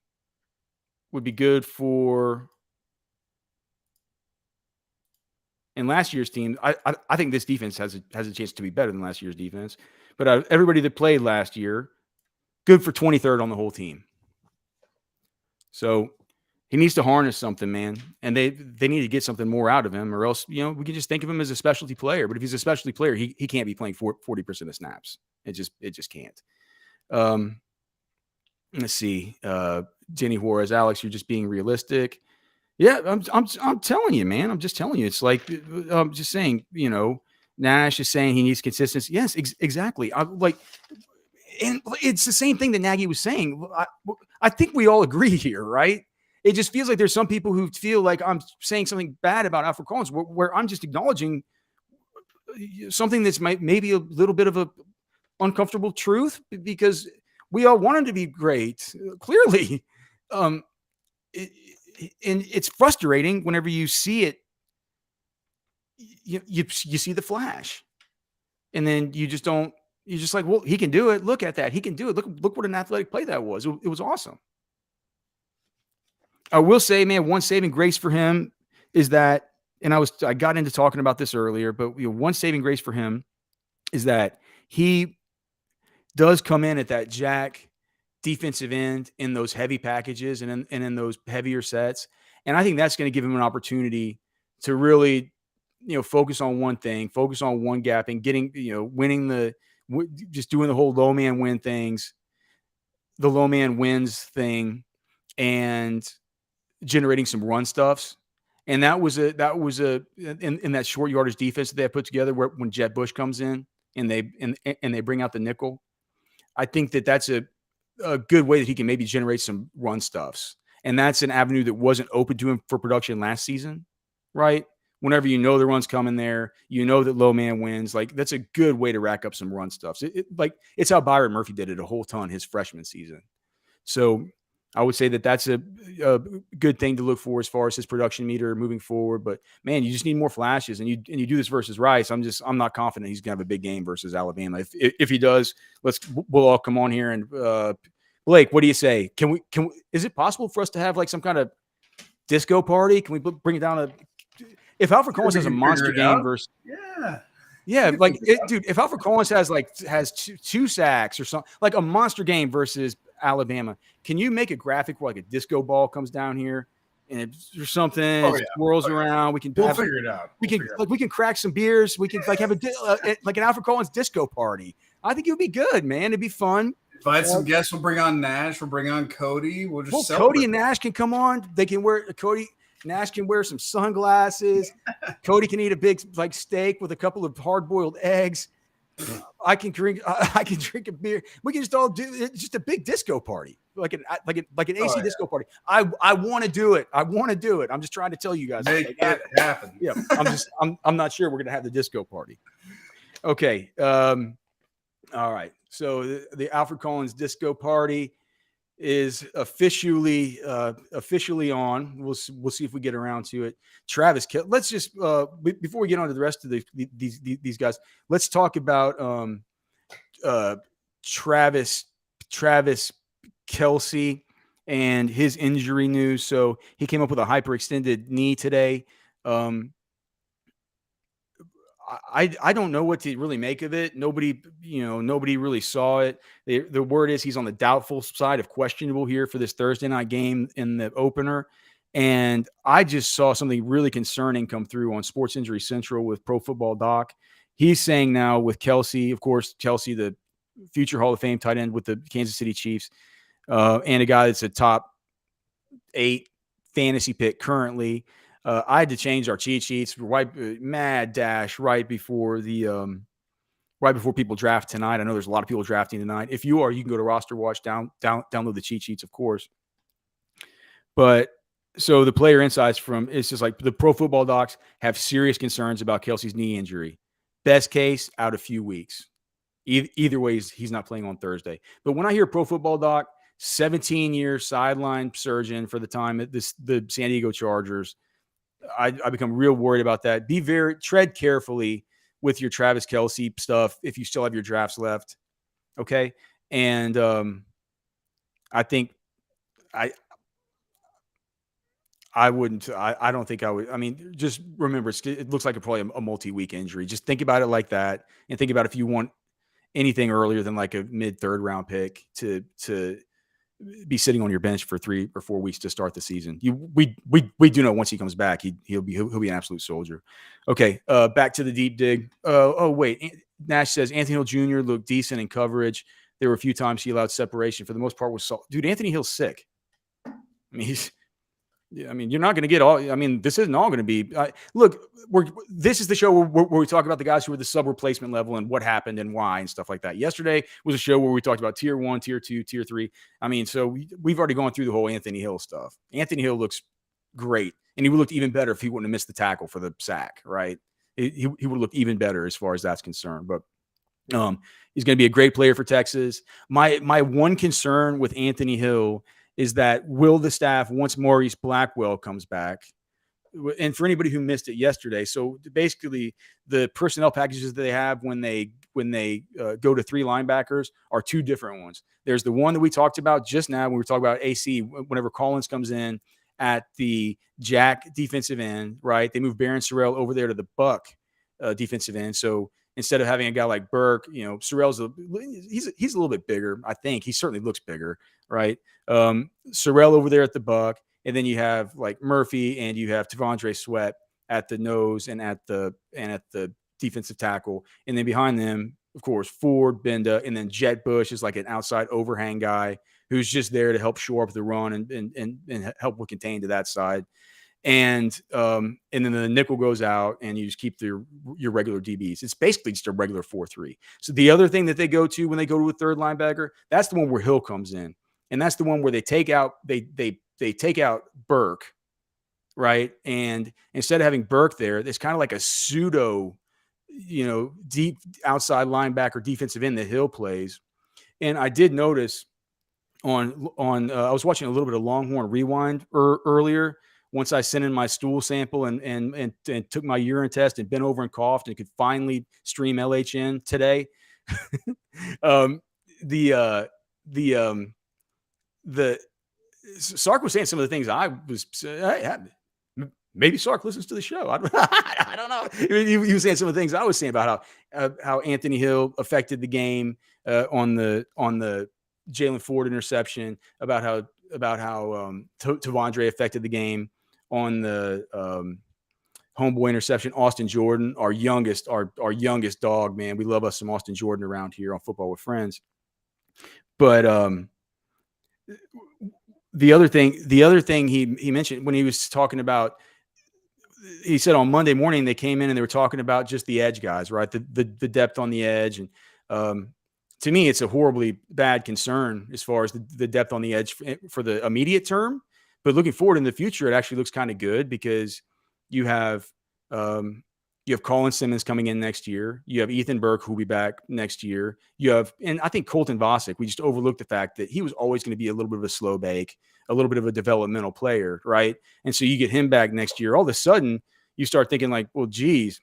would be good for, in last year's team, I think this defense has a chance to be better than last year's defense. But everybody that played last year, good for 23rd on the whole team. So he needs to harness something, man. And they need to get something more out of him, or else, we can just think of him as a specialty player. But if he's a specialty player, he can't be playing 40% of snaps. It just can't. Let's see. Jenny Juarez, Alex, you're just being realistic. Yeah, I'm telling you, man. I'm just telling you. It's like, I'm just saying, Nash is saying he needs consistency. Yes, exactly. And it's the same thing that Nagy was saying. I think we all agree here, right? It just feels like there's some people who feel like I'm saying something bad about Alfred Collins, where I'm just acknowledging something that's maybe a little bit of a uncomfortable truth, because we all want him to be great, clearly. And it's frustrating whenever you see it. You see the flash, and then you just don't. You're just like, well, he can do it. Look at that. He can do it. Look what an athletic play that was. It was awesome. I will say, man, one saving grace for him is that, and I got into talking about this earlier, but one saving grace for him is that he does come in at that jack defensive end in those heavy packages and in those heavier sets. And I think that's going to give him an opportunity to really, focus on one thing, focus on one gap, and getting, winning just doing the whole low man wins thing, and generating some run stuffs. And that was in that short yardage defense that they put together, when Jett Bush comes in and they bring out the nickel. I think that's a good way that he can maybe generate some run stuffs. And that's an avenue that wasn't open to him for production last season, right? Whenever the run's coming there, that low man wins. Like, that's a good way to rack up some run stuffs. It's how Byron Murphy did it a whole ton his freshman season. So I would say that that's a good thing to look for as far as his production meter moving forward. But man, you just need more flashes, and you do this versus Rice. I'm not confident he's gonna have a big game versus Alabama. If he does, we'll all come on here and Blake, what do you say? Can we? Is it possible for us to have like some kind of disco party? Can we bring it down to? If Alfred Collins has a monster game versus, dude, if Alfred Collins has two sacks or something, like a monster game versus Alabama, can you make a graphic where like a disco ball comes down here and or something, it swirls around? We'll figure it out. We can crack some beers. We can have like an Alfred Collins disco party. I think it would be good, man. It'd be fun. Invite some guests. We'll bring on Nash. We'll bring on Cody. We'll just celebrate. Cody and Nash can come on. They can wear Nash can wear some sunglasses. Cody can eat a big steak with a couple of hard-boiled eggs. I can drink a beer. We can just all do just a big disco party, like an AC disco party. I want to do it. I'm just trying to tell you guys. Make it happen. Yeah, I'm not sure we're gonna have the disco party. Okay. All right. So the Alfred Collins disco party. is officially on. We'll see if we get around to it. Travis, let's just before we get on to the rest of these guys, let's talk about Travis Kelsey and his injury news. So he came up with a hyperextended knee today. I don't know what to really make of it. Nobody really saw it. The word is he's on the doubtful side of questionable here for this Thursday night game in the opener. And I just saw something really concerning come through on Sports Injury Central with Pro Football Doc. He's saying now with Kelsey, of course, Kelsey, the future Hall of Fame tight end with the Kansas City Chiefs, and a guy that's a top 8 fantasy pick currently. I had to change our cheat sheets mad dash right before people draft tonight. I know there's a lot of people drafting tonight. If you are, you can go to Roster Watch, download the cheat sheets, of course. But so the player insights it's just like the Pro Football Docs have serious concerns about Kelsey's knee injury. Best case, out a few weeks. Either way, he's not playing on Thursday. But when I hear Pro Football Doc, 17-year sideline surgeon for the time at the San Diego Chargers, I become real worried about that. Tread carefully with your Travis Kelsey stuff if you still have your drafts left. Okay. And I think I don't think I would. I mean, just remember, it looks like probably a multi-week injury. Just think about it like that, and think about if you want anything earlier than like a mid-third round pick to be sitting on your bench for 3 or 4 weeks to start the season. We do know once he comes back, he'll be an absolute soldier. Okay, back to the deep dig. Wait, Nash says Anthony Hill Jr. looked decent in coverage. There were a few times he allowed separation. For the most part, dude. Anthony Hill's sick. I mean, you're not going to get all. I mean, this isn't all going to be. Look, this is the show where we talk about the guys who are the sub replacement level and what happened and why and stuff like that. Yesterday was a show where we talked about tier 1, tier 2, tier 3. I mean, so we've already gone through the whole Anthony Hill stuff. Anthony Hill looks great, and he would look even better if he wouldn't have missed the tackle for the sack. Right? He would look even better as far as that's concerned. But he's going to be a great player for Texas. My one concern with Anthony Hill is that will the staff, once Maurice Blackwell comes back, and for anybody who missed it yesterday, so basically the personnel packages that they have when they go to 3 linebackers are 2 different ones. There's the one that we talked about just now when we were talking about AC, whenever Collins comes in at the Jack defensive end, right? They move Baron Sorrell over there to the Buck defensive end. So instead of having a guy like Burke, Sorrell's he's a little bit bigger. I think he certainly looks bigger, right? Sorrell over there at the Buck, and then you have like Murphy and you have Tavondre Sweat at the nose and at the defensive tackle, and then behind them, of course, Ford, Benda, and then Jet Bush is like an outside overhang guy who's just there to help shore up the run and help with contain to that side. And then the nickel goes out and you just keep your regular DBs. It's basically just a regular 4-3. So the other thing that they go to when they go to a third linebacker, that's the one where Hill comes in. And that's the one where they take out Burke, right? And instead of having Burke there, it's kind of like a pseudo, deep outside linebacker defensive end that Hill plays. And I did notice I was watching a little bit of Longhorn Rewind earlier. Once I sent in my stool sample and took my urine test and bent over and coughed and could finally stream LHN today, Sark was saying some of the things I was. Maybe Sark listens to the show. I don't know. He was saying some of the things I was saying about how Anthony Hill affected the game on the Jalen Ford interception, about how Tavondre affected the game on the homeboy interception. Austin Jordan, our youngest dog, man. We love us some Austin Jordan around here on Football with Friends. But the other thing he mentioned when he was talking about, he said on Monday morning they came in and they were talking about just the edge guys, right? The depth on the edge. And to me, it's a horribly bad concern as far as the depth on the edge for the immediate term. But looking forward in the future, it actually looks kind of good because you have You have Colin Simmons coming in next year. You have Ethan Burke, who will be back next year. You have, and I think Colton Vasek, we just overlooked the fact that he was always going to be a little bit of a slow bake, a little bit of a developmental player, right? And so you get him back next year. All of a sudden, you start thinking like, well, geez,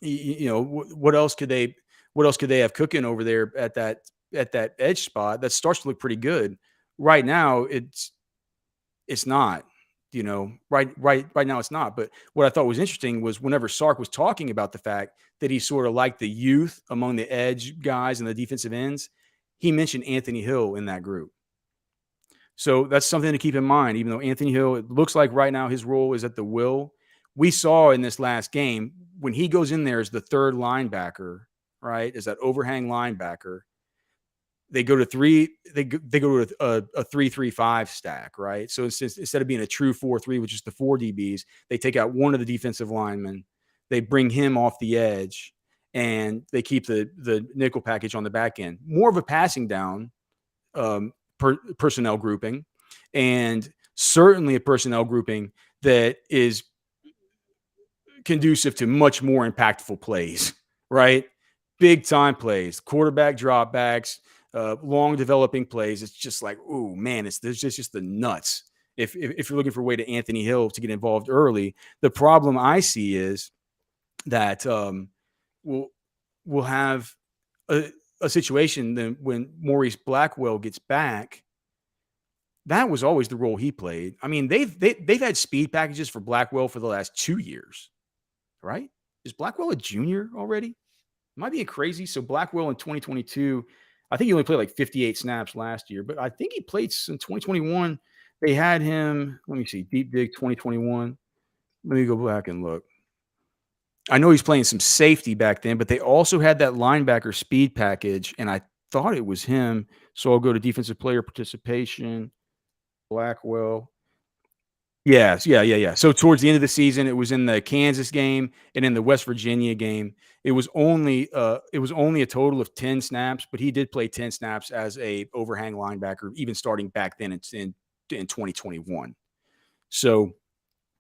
what else could they have cooking over there at that edge spot that starts to look pretty good. Right now, it's not. Right now it's not. But what I thought was interesting was whenever Sark was talking about the fact that he sort of liked the youth among the edge guys and the defensive ends, he mentioned Anthony Hill in that group. So that's something to keep in mind. Even though Anthony Hill, it looks like right now his role is at the will. We saw in this last game when he goes in there as the third linebacker, right, as that overhang linebacker. They go to three. They go to a 3-3-5 stack, right? So instead of being a true 4-3, which is the 4 DBs, they take out one of the defensive linemen. They bring him off the edge, and they keep the nickel package on the back end. More of a passing down personnel grouping, and certainly a personnel grouping that is conducive to much more impactful plays, right? Big time plays, quarterback dropbacks. Long developing plays. It's just like, oh man, there's just the nuts. If you're looking for a way to Anthony Hill to get involved early, the problem I see is that we'll have a situation then when Maurice Blackwell gets back. That was always the role he played. I mean, they've had speed packages for Blackwell for the last 2 years, right? Is Blackwell a junior already? Am I being crazy? So Blackwell in 2022. I think he only played like 58 snaps last year, but I think he played in 2021. They had him, let me see, Deep Dig 2021. Let me go back and look. I know he's playing some safety back then, but they also had that linebacker speed package, and I thought it was him. So I'll go to defensive player participation, Blackwell. Yes, yeah. So towards the end of the season, it was in the Kansas game and in the West Virginia game. It was only a total of 10 snaps, but he did play 10 snaps as a overhang linebacker, even starting back then in 2021. So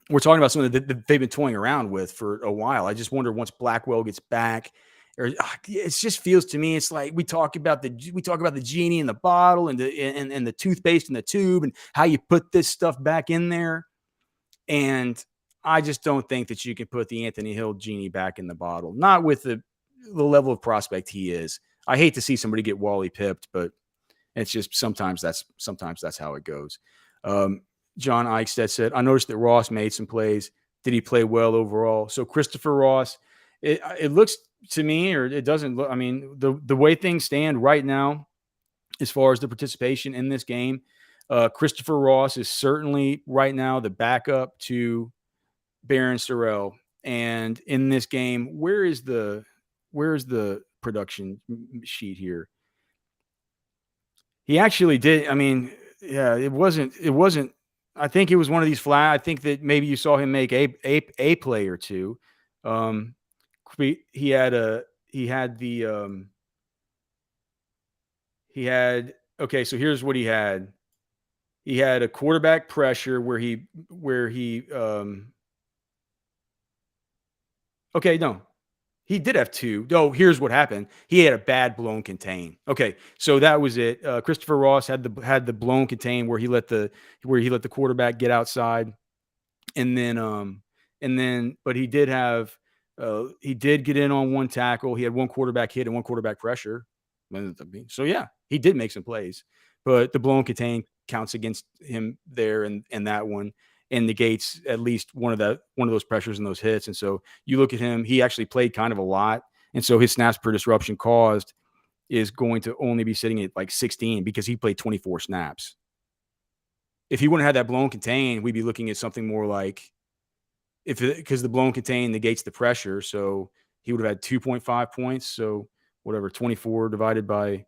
we're talking about something that they've been toying around with for a while. I just wonder once Blackwell gets back, or it just feels to me it's like we talk about the genie in the bottle and the toothpaste in the tube and how you put this stuff back in there. And I just don't think that you can put the Anthony Hill genie back in the bottle, not with the level of prospect he is. I hate to see somebody get Wally pipped, but it's just sometimes that's how it goes. John Eichstedt said, I noticed that Ross made some plays. Did he play well overall? So Christopher Ross, it looks to me, or it doesn't look, I mean, the way things stand right now, as far as the participation in this game, Christopher Ross is certainly right now the backup to Baron Sorrell. And in this game, where's the production sheet here? He actually did. I mean, yeah, it wasn't. I think it was one of these I think that maybe you saw him make a play or two. He had okay. So here's what he had. He had a quarterback pressure where he okay, no. He did have 2. Oh, here's what happened. He had a bad blown contain. Okay, so that was it. Christopher Ross had the blown contain where he let the quarterback get outside, and then but he did get in on one tackle. He had one quarterback hit and one quarterback pressure. So yeah, he did make some plays, but the blown contain counts against him there and that one, and negates at least one of those pressures and those hits. And so you look at him, he actually played kind of a lot. And so his snaps per disruption caused is going to only be sitting at like 16 because he played 24 snaps. If he wouldn't have had that blown contain, we'd be looking at something more like because the blown contain negates the pressure. So he would have had 2.5 points. So whatever, 24 divided by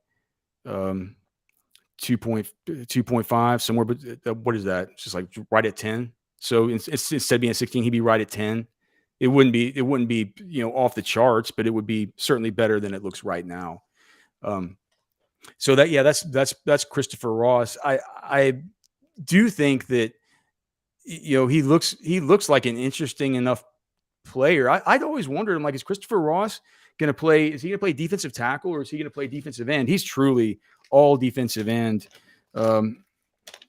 2.5 somewhere, but what is that? It's just like right at 10. So instead of being 16, he'd be right at 10. It wouldn't be off the charts, but it would be certainly better than it looks right now. So that's Christopher Ross. I do think that he looks like an interesting enough player. I'd always wondered, I'm like, is Christopher Ross going to play? Is he going to play defensive tackle or is he going to play defensive end? He's truly all defensive end. When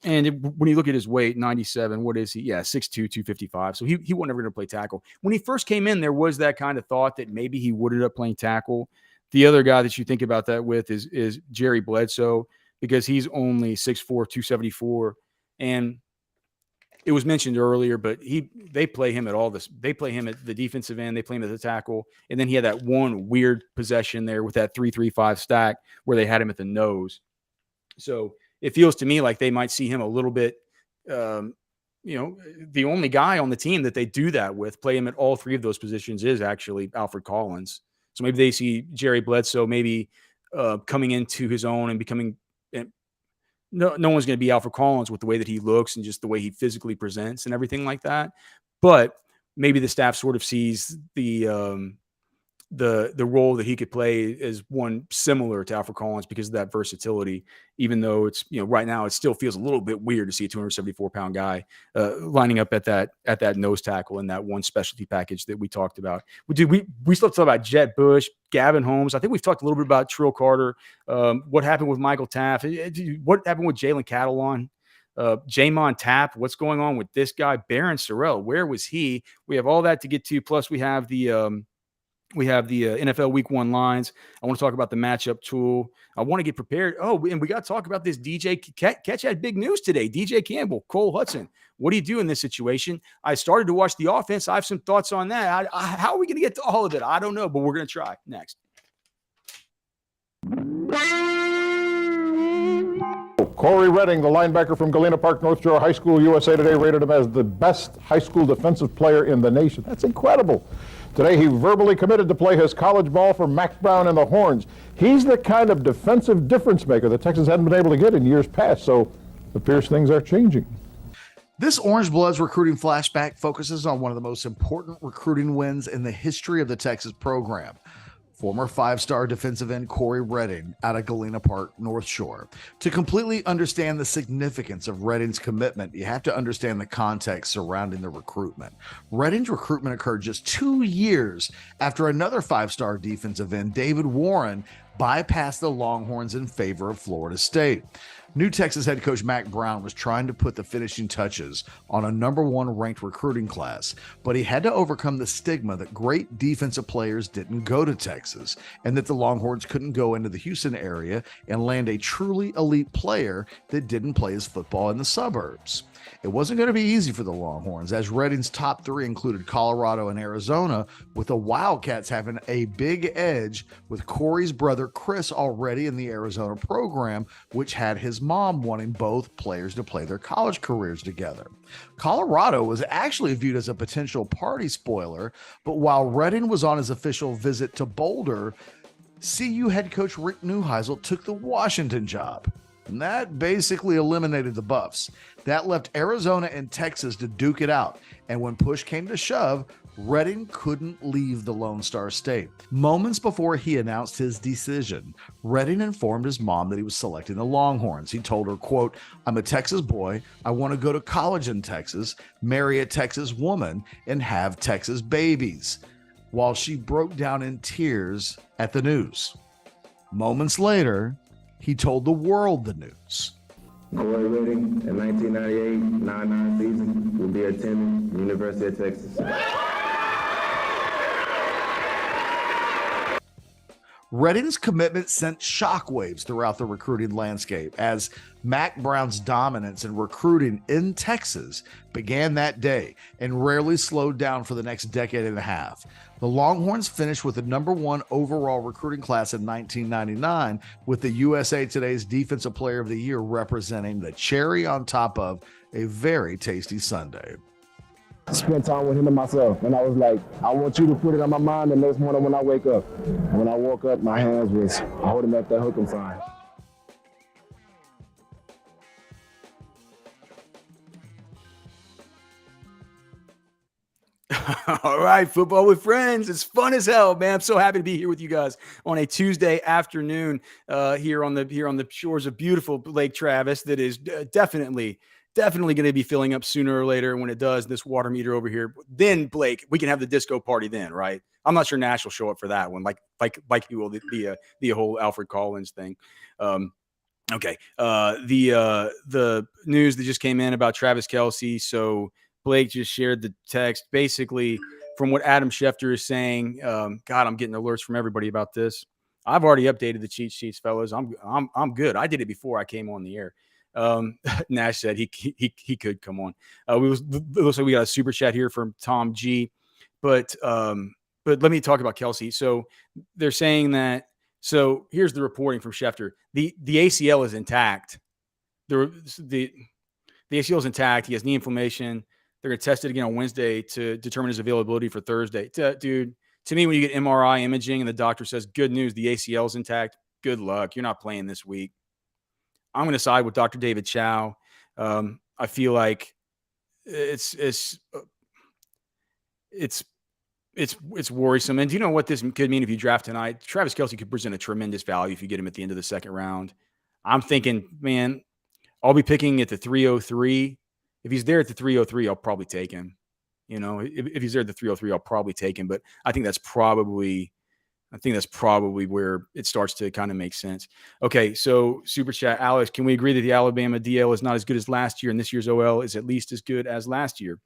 you look at his weight, 97, what is he? Yeah, 6'2", 255. So he wasn't ever going to play tackle. When he first came in, there was that kind of thought that maybe he would end up playing tackle. The other guy that you think about that with is Jerry Bledsoe, because he's only 6'4", 274. And it was mentioned earlier, but they play him at all this. They play him at the defensive end. They play him at the tackle. And then he had that one weird possession there with that 3-3-5 stack where they had him at the nose. So it feels to me like they might see him a little bit, the only guy on the team that they do that with, play him at all three of those positions, is actually Alfred Collins. So maybe they see Jerry Bledsoe maybe coming into his own and becoming no one's going to be Alfred Collins with the way that he looks and just the way he physically presents and everything like that. But maybe the staff sort of sees the role that he could play as one similar to Alfred Collins because of that versatility, even though it's, right now it still feels a little bit weird to see a 274-pound guy lining up at that nose tackle in that one specialty package that we talked about. We still talk about Jet Bush, Gavin Holmes. I think we've talked a little bit about Trill Carter, what happened with Michael Taft, what happened with Jalen Catalon, Jamon Tapp, what's going on with this guy, Baron Sorrell, where was he? We have all that to get to. Plus we have the NFL Week 1 lines. I want to talk about the matchup tool. I want to get prepared. Oh, and we got to talk about this DJ Catch had big news today. DJ Campbell, Cole Hudson. What do you do in this situation? I started to watch the offense. I have some thoughts on that. How are we going to get to all of it? I don't know, but we're going to try. Next. Corey Redding, the linebacker from Galena Park, North Shore High School, USA Today rated him as the best high school defensive player in the nation. That's incredible. Today, he verbally committed to play his college ball for Mac Brown and the Horns. He's the kind of defensive difference maker the Texans hadn't been able to get in years past, so it appears things are changing. This Orangebloods recruiting flashback focuses on one of the most important recruiting wins in the history of the Texas program. Former five-star defensive end Corey Redding out of Galena Park, North Shore. To completely understand the significance of Redding's commitment, you have to understand the context surrounding the recruitment. Redding's recruitment occurred just 2 years after another five-star defensive end, David Warren, bypassed the Longhorns in favor of Florida State. New Texas head coach Mac Brown was trying to put the finishing touches on a number 1 ranked recruiting class, but he had to overcome the stigma that great defensive players didn't go to Texas and that the Longhorns couldn't go into the Houston area and land a truly elite player that didn't play his football in the suburbs. It wasn't going to be easy for the Longhorns, as Redding's top 3 included Colorado and Arizona, with the Wildcats having a big edge with Corey's brother Chris already in the Arizona program, which had his mom wanting both players to play their college careers together. Colorado was actually viewed as a potential party spoiler, but while Redding was on his official visit to Boulder, CU head coach Rick Neuheisel took the Washington job. And that basically eliminated the Buffs. That left Arizona and Texas to duke it out. And when push came to shove, Redding couldn't leave the Lone Star State. Moments before he announced his decision, Redding informed his mom that he was selecting the Longhorns. He told her, quote, "I'm a Texas boy. I want to go to college in Texas, marry a Texas woman, and have Texas babies," while she broke down in tears at the news. Moments later, he told the world the news. Corey Redding, in 1998-99 season, will be attending the University of Texas. Redding's commitment sent shockwaves throughout the recruiting landscape as Mac Brown's dominance in recruiting in Texas began that day and rarely slowed down for the next decade and a half. The Longhorns finished with the number 1 overall recruiting class in 1999, with the USA Today's Defensive Player of the Year representing the cherry on top of a very tasty sundae. Spent time with him and myself, and I was like, I want you to put it on my mind the next morning when I wake up. When I woke up, my hands was holding up that hooking sign. All right, football with friends. It's fun as hell, man. I'm so happy to be here with you guys on a Tuesday afternoon here on the shores of beautiful Lake Travis. That is definitely definitely going to be filling up sooner or later. When it does, this water meter over here, then Blake, we can have the disco party then, right? I'm not sure Nash will show up for that one, like he will the whole Alfred Collins thing. Okay. The news that just came in about Travis Kelsey. So Blake just shared the text. Basically, from what Adam Schefter is saying, God, I'm getting alerts from everybody about this. I've already updated the cheat sheets, fellas. I'm good. I did it before I came on the air. Nash said he could come on. Looks like we got a super chat here from Tom G. But let me talk about Kelsey. So they're saying that. So here's the reporting from Schefter. The ACL is intact. The ACL is intact. He has knee inflammation. They're going to test it again on Wednesday to determine his availability for Thursday. Dude, to me, when you get MRI imaging and the doctor says, good news, the ACL is intact, good luck. You're not playing this week. I'm going to side with Dr. David Chow. I feel like it's worrisome. And do you know what this could mean if you draft tonight? Travis Kelsey could present a tremendous value if you get him at the end of the second round. I'm thinking, man, I'll be picking at the 303. If he's there at the 303, I'll probably take him. You know, if he's there at the 303, I'll probably take him. But I think that's probably where it starts to kind of make sense. Okay, so Super Chat, Alex, can we agree that the Alabama DL is not as good as last year and this year's OL is at least as good as last year?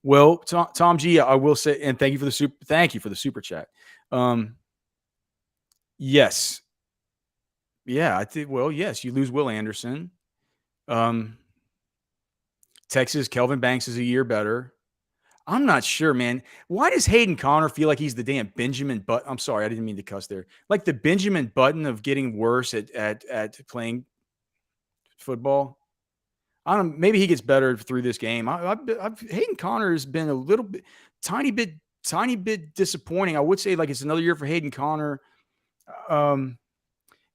Well, Tom G, I will say, and thank you for the super chat. Yes. Yeah, I think, well, yes, you lose Will Anderson. Texas, Kelvin Banks is a year better. I'm not sure, man. Why does Hayden Connor feel like he's the damn Benjamin Button? I'm sorry, I didn't mean to cuss there. Like the Benjamin Button of getting worse at playing football. I don't. Maybe he gets better through this game. Hayden Connor has been a little bit, tiny bit disappointing. I would say like it's another year for Hayden Connor.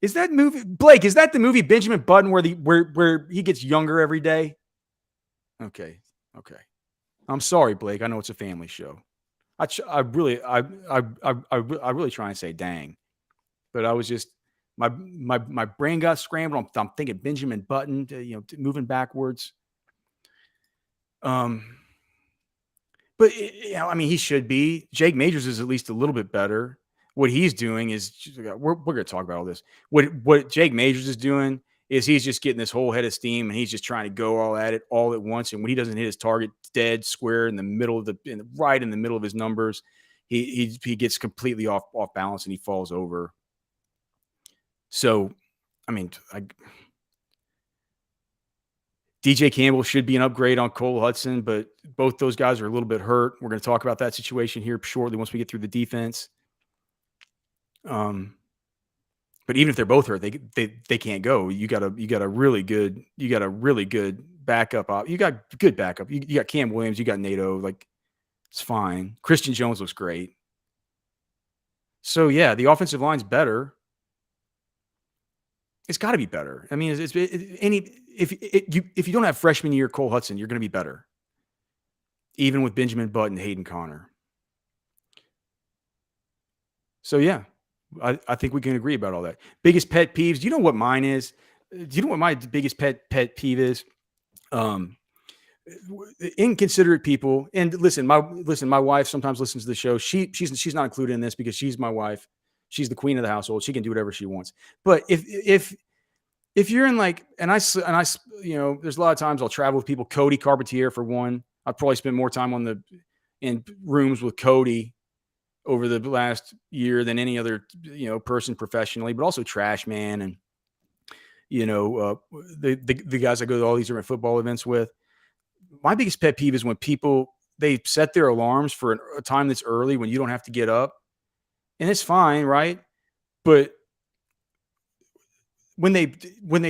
Is that movie, Blake? Is that the movie Benjamin Button where he gets younger every day? Okay. I'm sorry, Blake. I know it's a family show. I really try and say dang, but I was just my brain got scrambled. I'm thinking Benjamin Button, moving backwards. But I mean, he should be. Jake Majors is at least a little bit better. What he's doing is we're going to talk about all this. What Jake Majors is doing is he's just getting this whole head of steam and he's just trying to go all at it all at once. And when he doesn't hit his target dead square in the middle of right in the middle of his numbers, he gets completely off balance and he falls over. So, I mean, DJ Campbell should be an upgrade on Cole Hudson, but both those guys are a little bit hurt. We're going to talk about that situation here shortly once we get through the defense. But even if they're both hurt, they can't go. You got a really good backup. You got good backup. You got Cam Williams. You got Nato. Like it's fine. Christian Jones looks great. So yeah, the offensive line's better. It's got to be better. I mean, if you don't have freshman year Cole Hudson, you're going to be better. Even with Benjamin Button, Hayden Connor. So yeah. I think we can agree about all that. Biggest pet peeves. Do you know what mine is? Do you know what my biggest pet peeve is? Inconsiderate people. And listen, my wife sometimes listens to the show. She's not included in this because she's my wife. She's the queen of the household. She can do whatever she wants. But if you're in like, and I, there's a lot of times I'll travel with people. Cody Carpentier for one. I'd probably spend more time in rooms with Cody over the last year than any other, person professionally, but also Trash Man and, the guys I go to all these different football events with. My biggest pet peeve is when people, they set their alarms for a time that's early when you don't have to get up, and it's fine. Right. But when they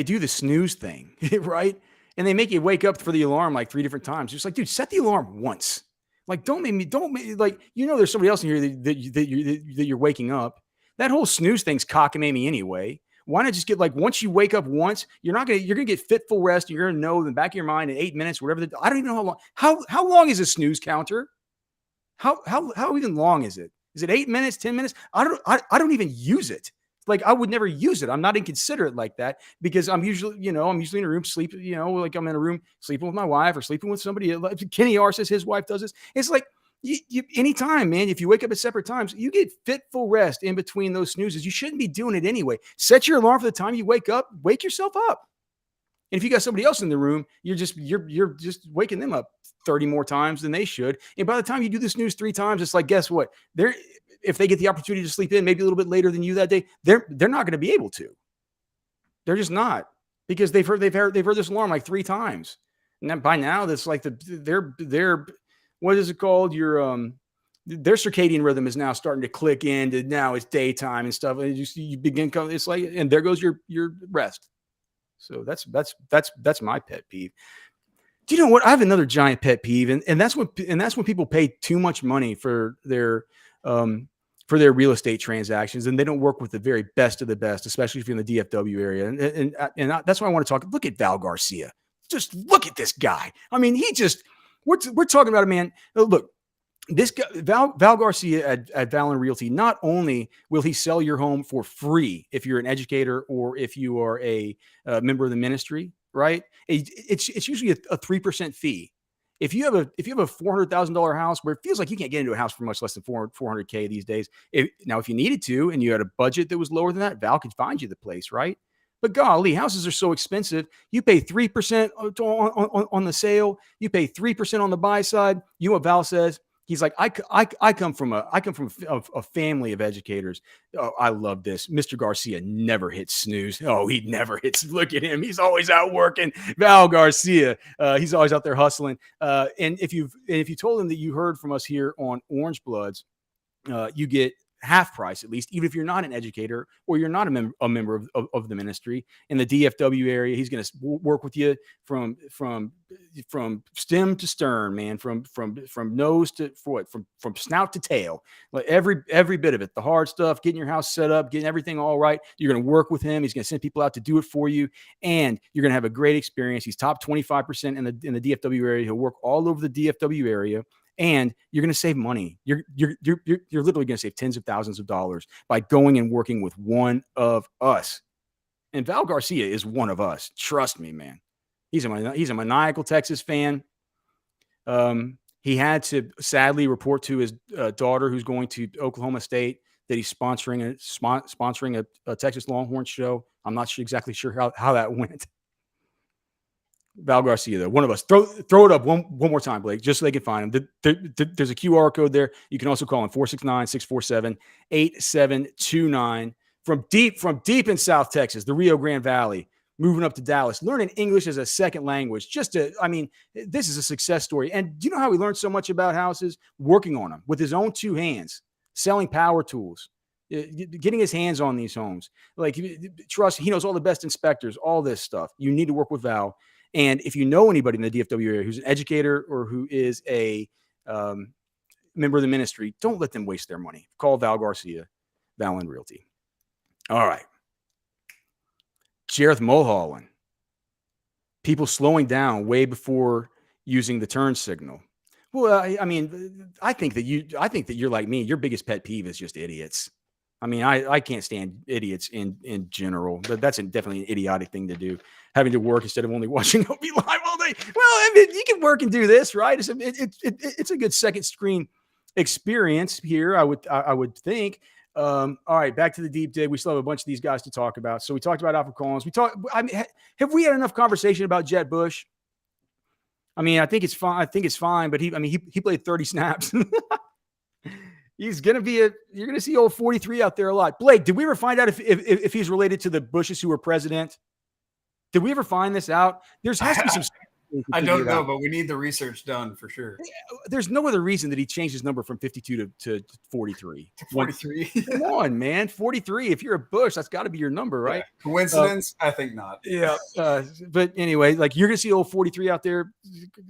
do the snooze thing, right. And they make you wake up for the alarm like 3 different times. It's like, dude, set the alarm once. Like, don't make like, there's somebody else in here that you're waking up. That whole snooze thing's cockamamie anyway. Why not just get like, once you wake up once, you're going to get fitful rest. You're going to know in the back of your mind in 8 minutes, whatever. I don't even know how long, how long is a snooze counter? How even long is it? Is it 8 minutes, 10 minutes? I don't even use it. like I would never use it. I'm not inconsiderate like that because I'm usually in a room sleeping, like I'm in a room sleeping with my wife or sleeping with somebody. Like Kenny R says his wife does this. It's like you anytime, man, if you wake up at separate times, you get fitful rest in between those snoozes. You shouldn't be doing it anyway. Set your alarm for the time you wake up, wake yourself up. And if you got somebody else in the room, you're just waking them up 30 more times than they should. And by the time you do the snooze 3 times, it's like, guess what? If they get the opportunity to sleep in maybe a little bit later than you that day, they're not going to be able to. They're just not, because they've heard this alarm like 3 times. And then by now, that's like their what is it called? Their circadian rhythm is now starting to click in. To now it's daytime and stuff. And you begin. It's like, and there goes your rest. So that's my pet peeve. Do you know what? I have another giant pet peeve, and that's when people pay too much money for their real estate transactions, and they don't work with the very best of the best, especially if you're in the DFW area. And that's why I want to talk. Look at Val Garcia. Just look at this guy. I mean, we're talking about a man. Look, this guy, Val Garcia at Valen Realty, not only will he sell your home for free if you're an educator or if you are a member of the ministry, right? It's usually a 3% fee. If you have a $400,000 house where it feels like you can't get into a house for much less than $400K these days. If you needed to and you had a budget that was lower than that, Val could find you the place, right? But golly, houses are so expensive. You pay 3% on the sale. You pay 3% on the buy side. You know what Val says? He's like, I come from a family of educators. Oh, I love this. Mr. Garcia never hits snooze. Oh, he never hits. Look at him. He's always out working. Val Garcia. He's always out there hustling. And if you told him that you heard from us here on Orangebloods, you get half price, at least, even if you're not an educator or you're not a member of the ministry in the DFW area. He's going to work with you from stem to stern, man, from nose to from snout to tail, like every bit of it, the hard stuff, getting your house set up, getting everything all right. You're going to work with him. He's going to send people out to do it for you, and you're going to have a great experience. He's top 25% in the DFW area. He'll work all over the DFW area. And you're going to save money. You're literally going to save tens of thousands of dollars by going and working with one of us. And Val Garcia is one of us. Trust me, man. He's a maniacal Texas fan. He had to sadly report to his daughter, who's going to Oklahoma State, that he's sponsoring a Texas Longhorns show. I'm not exactly sure how that went. Val Garcia, though, one of us. Throw it up one more time, Blake, just so they can find him. There's a QR code there. You can also call him 469-647-8729 from deep in South Texas, the Rio Grande Valley, moving up to Dallas, learning English as a second language. This is a success story. And do you know how he learned so much about houses? Working on them with his own 2 hands, selling power tools, getting his hands on these homes. Like, trust, he knows all the best inspectors, all this stuff. You need to work with Val. And if you know anybody in the DFW area who's an educator or who is a member of the ministry, don't let them waste their money. Call Val Garcia, Valen Realty. All right. Jareth Mulholland. People slowing down way before using the turn signal. Well, I think that you're like me. Your biggest pet peeve is just idiots. I mean, I can't stand idiots in general, but that's definitely an idiotic thing to do, having to work instead of only watching OB Live all day. Well, I mean, you can work and do this, right? It's a good second screen experience here, I would think. All right, back to the deep dig. We still have a bunch of these guys to talk about. So we talked about Alfred Collins. Have we had enough conversation about Jet Bush? I mean, I think it's fine, but he played 30 snaps. He's going to be you're going to see old 43 out there a lot. Blake, did we ever find out if he's related to the Bushes who were president? Did we ever find this out? Has to be some. I don't know, but we need the research done for sure. There's no other reason that he changed his number from 52 to 43. 43. Come on, man. 43. If you're a Bush, that's got to be your number, right? Yeah. Coincidence? I think not. Yeah. But anyway, like, you're going to see old 43 out there,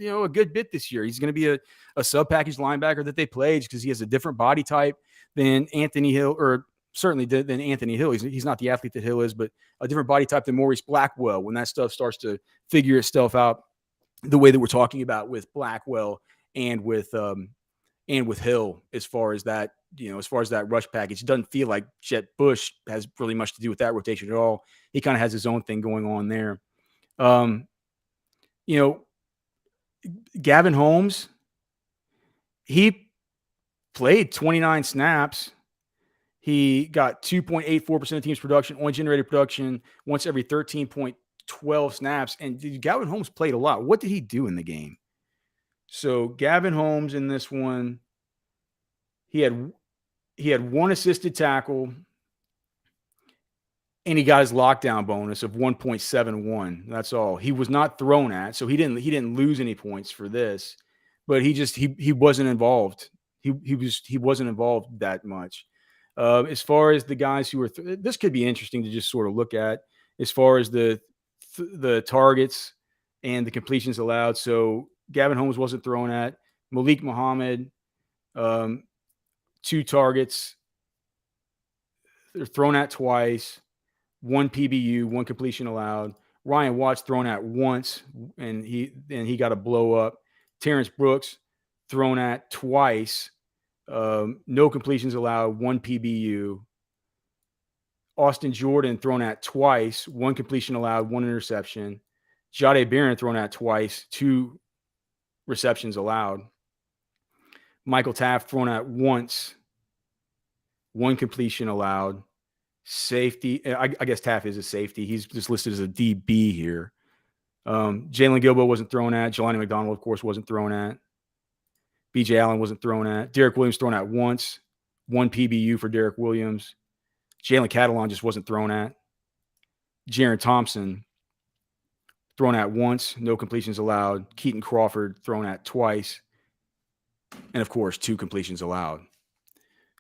a good bit this year. He's going to be a sub-package linebacker that they played because he has a different body type than Anthony Hill, or certainly than Anthony Hill. He's not the athlete that Hill is, but a different body type than Maurice Blackwell when that stuff starts to figure itself out the way that we're talking about with Blackwell and with and with Hill as far as that, as far as that rush package. It doesn't feel like Jet Bush has really much to do with that rotation at all. He kind of has his own thing going on there. Gavin Holmes, he played 29 snaps. He got 2.84% of the team's production, only generated production once every 13.12 snaps. And Gavin Holmes played a lot. What did he do in the game? So Gavin Holmes in this one, he had one assisted tackle, and he got his lockdown bonus of 1.71. That's all. He was not thrown at, so he didn't lose any points for this, but he wasn't involved. He wasn't involved that much. As far as the guys who were, this could be interesting to just sort of look at as far as the targets and the completions allowed. So Gavin Holmes wasn't thrown at. Malik Muhammad, 2 targets. They're thrown at twice. 1 PBU, 1 completion allowed. Ryan Watts thrown at once, and he got a blow up. Terrence Brooks thrown at twice. No completions allowed, 1 PBU. Austin Jordan thrown at twice, 1 completion allowed, 1 interception. Jade Barron thrown at twice, 2 receptions allowed. Michael Taft thrown at once, 1 completion allowed. Safety, I guess Taft is a safety. He's just listed as a DB here. Jalen Gilbo wasn't thrown at. Jelani McDonald, of course, wasn't thrown at. BJ Allen wasn't thrown at. Derek Williams thrown at once. 1 PBU for Derek Williams. Jalen Catalon just wasn't thrown at. Jaron Thompson thrown at once. No completions allowed. Keaton Crawford thrown at twice. And, of course, 2 completions allowed.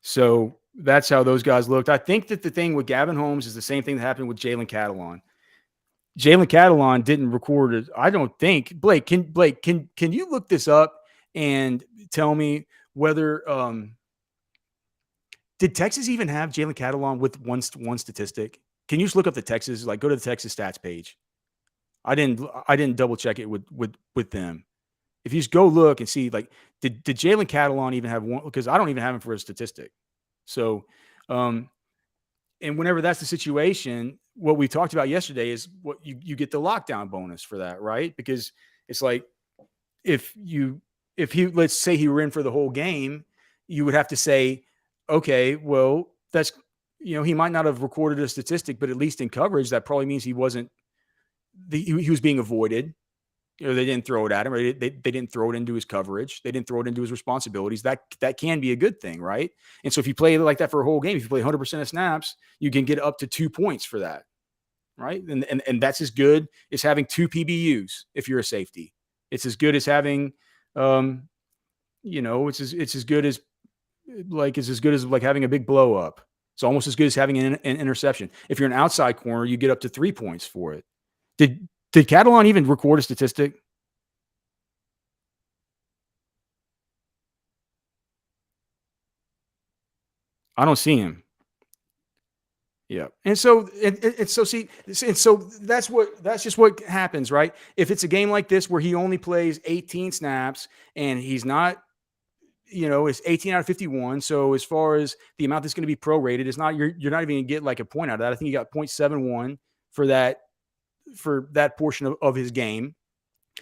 So that's how those guys looked. I think that the thing with Gavin Holmes is the same thing that happened with Jalen Catalon. Jalen Catalon didn't record it. I don't think. Blake, can you look this up and tell me whether did Texas even have Jalen Catalon with one statistic? Can you just look up the Texas, like go to the Texas stats page? I didn't double check it with them. If you just go look and see, like, did Jalen Catalon even have one? Because I don't even have him for a statistic. So, and whenever that's the situation, what we talked about yesterday is what you get the lockdown bonus for that, right? Because it's like if let's say he were in for the whole game, you would have to say, okay, well, that's, he might not have recorded a statistic, but at least in coverage, that probably means he wasn't, he was being avoided. They didn't throw it at him, or they didn't throw it into his coverage. They didn't throw it into his responsibilities. That can be a good thing, right? And so if you play like that for a whole game, if you play 100% of snaps, you can get up to 2 points for that, right? And that's as good as having 2 PBUs if you're a safety. It's as good as having, it's as good as like having a big blow up. It's almost as good as having an interception. If you're an outside corner, you get up to 3 points for it. Did Catalon even record a statistic? I don't see him. Yeah. And so that's just what happens, right? If it's a game like this where he only plays 18 snaps and he's not, it's 18 out of 51. So as far as the amount that's going to be prorated, it's not, you're not even going to get like a point out of that. I think you got 0.71 for that portion of his game.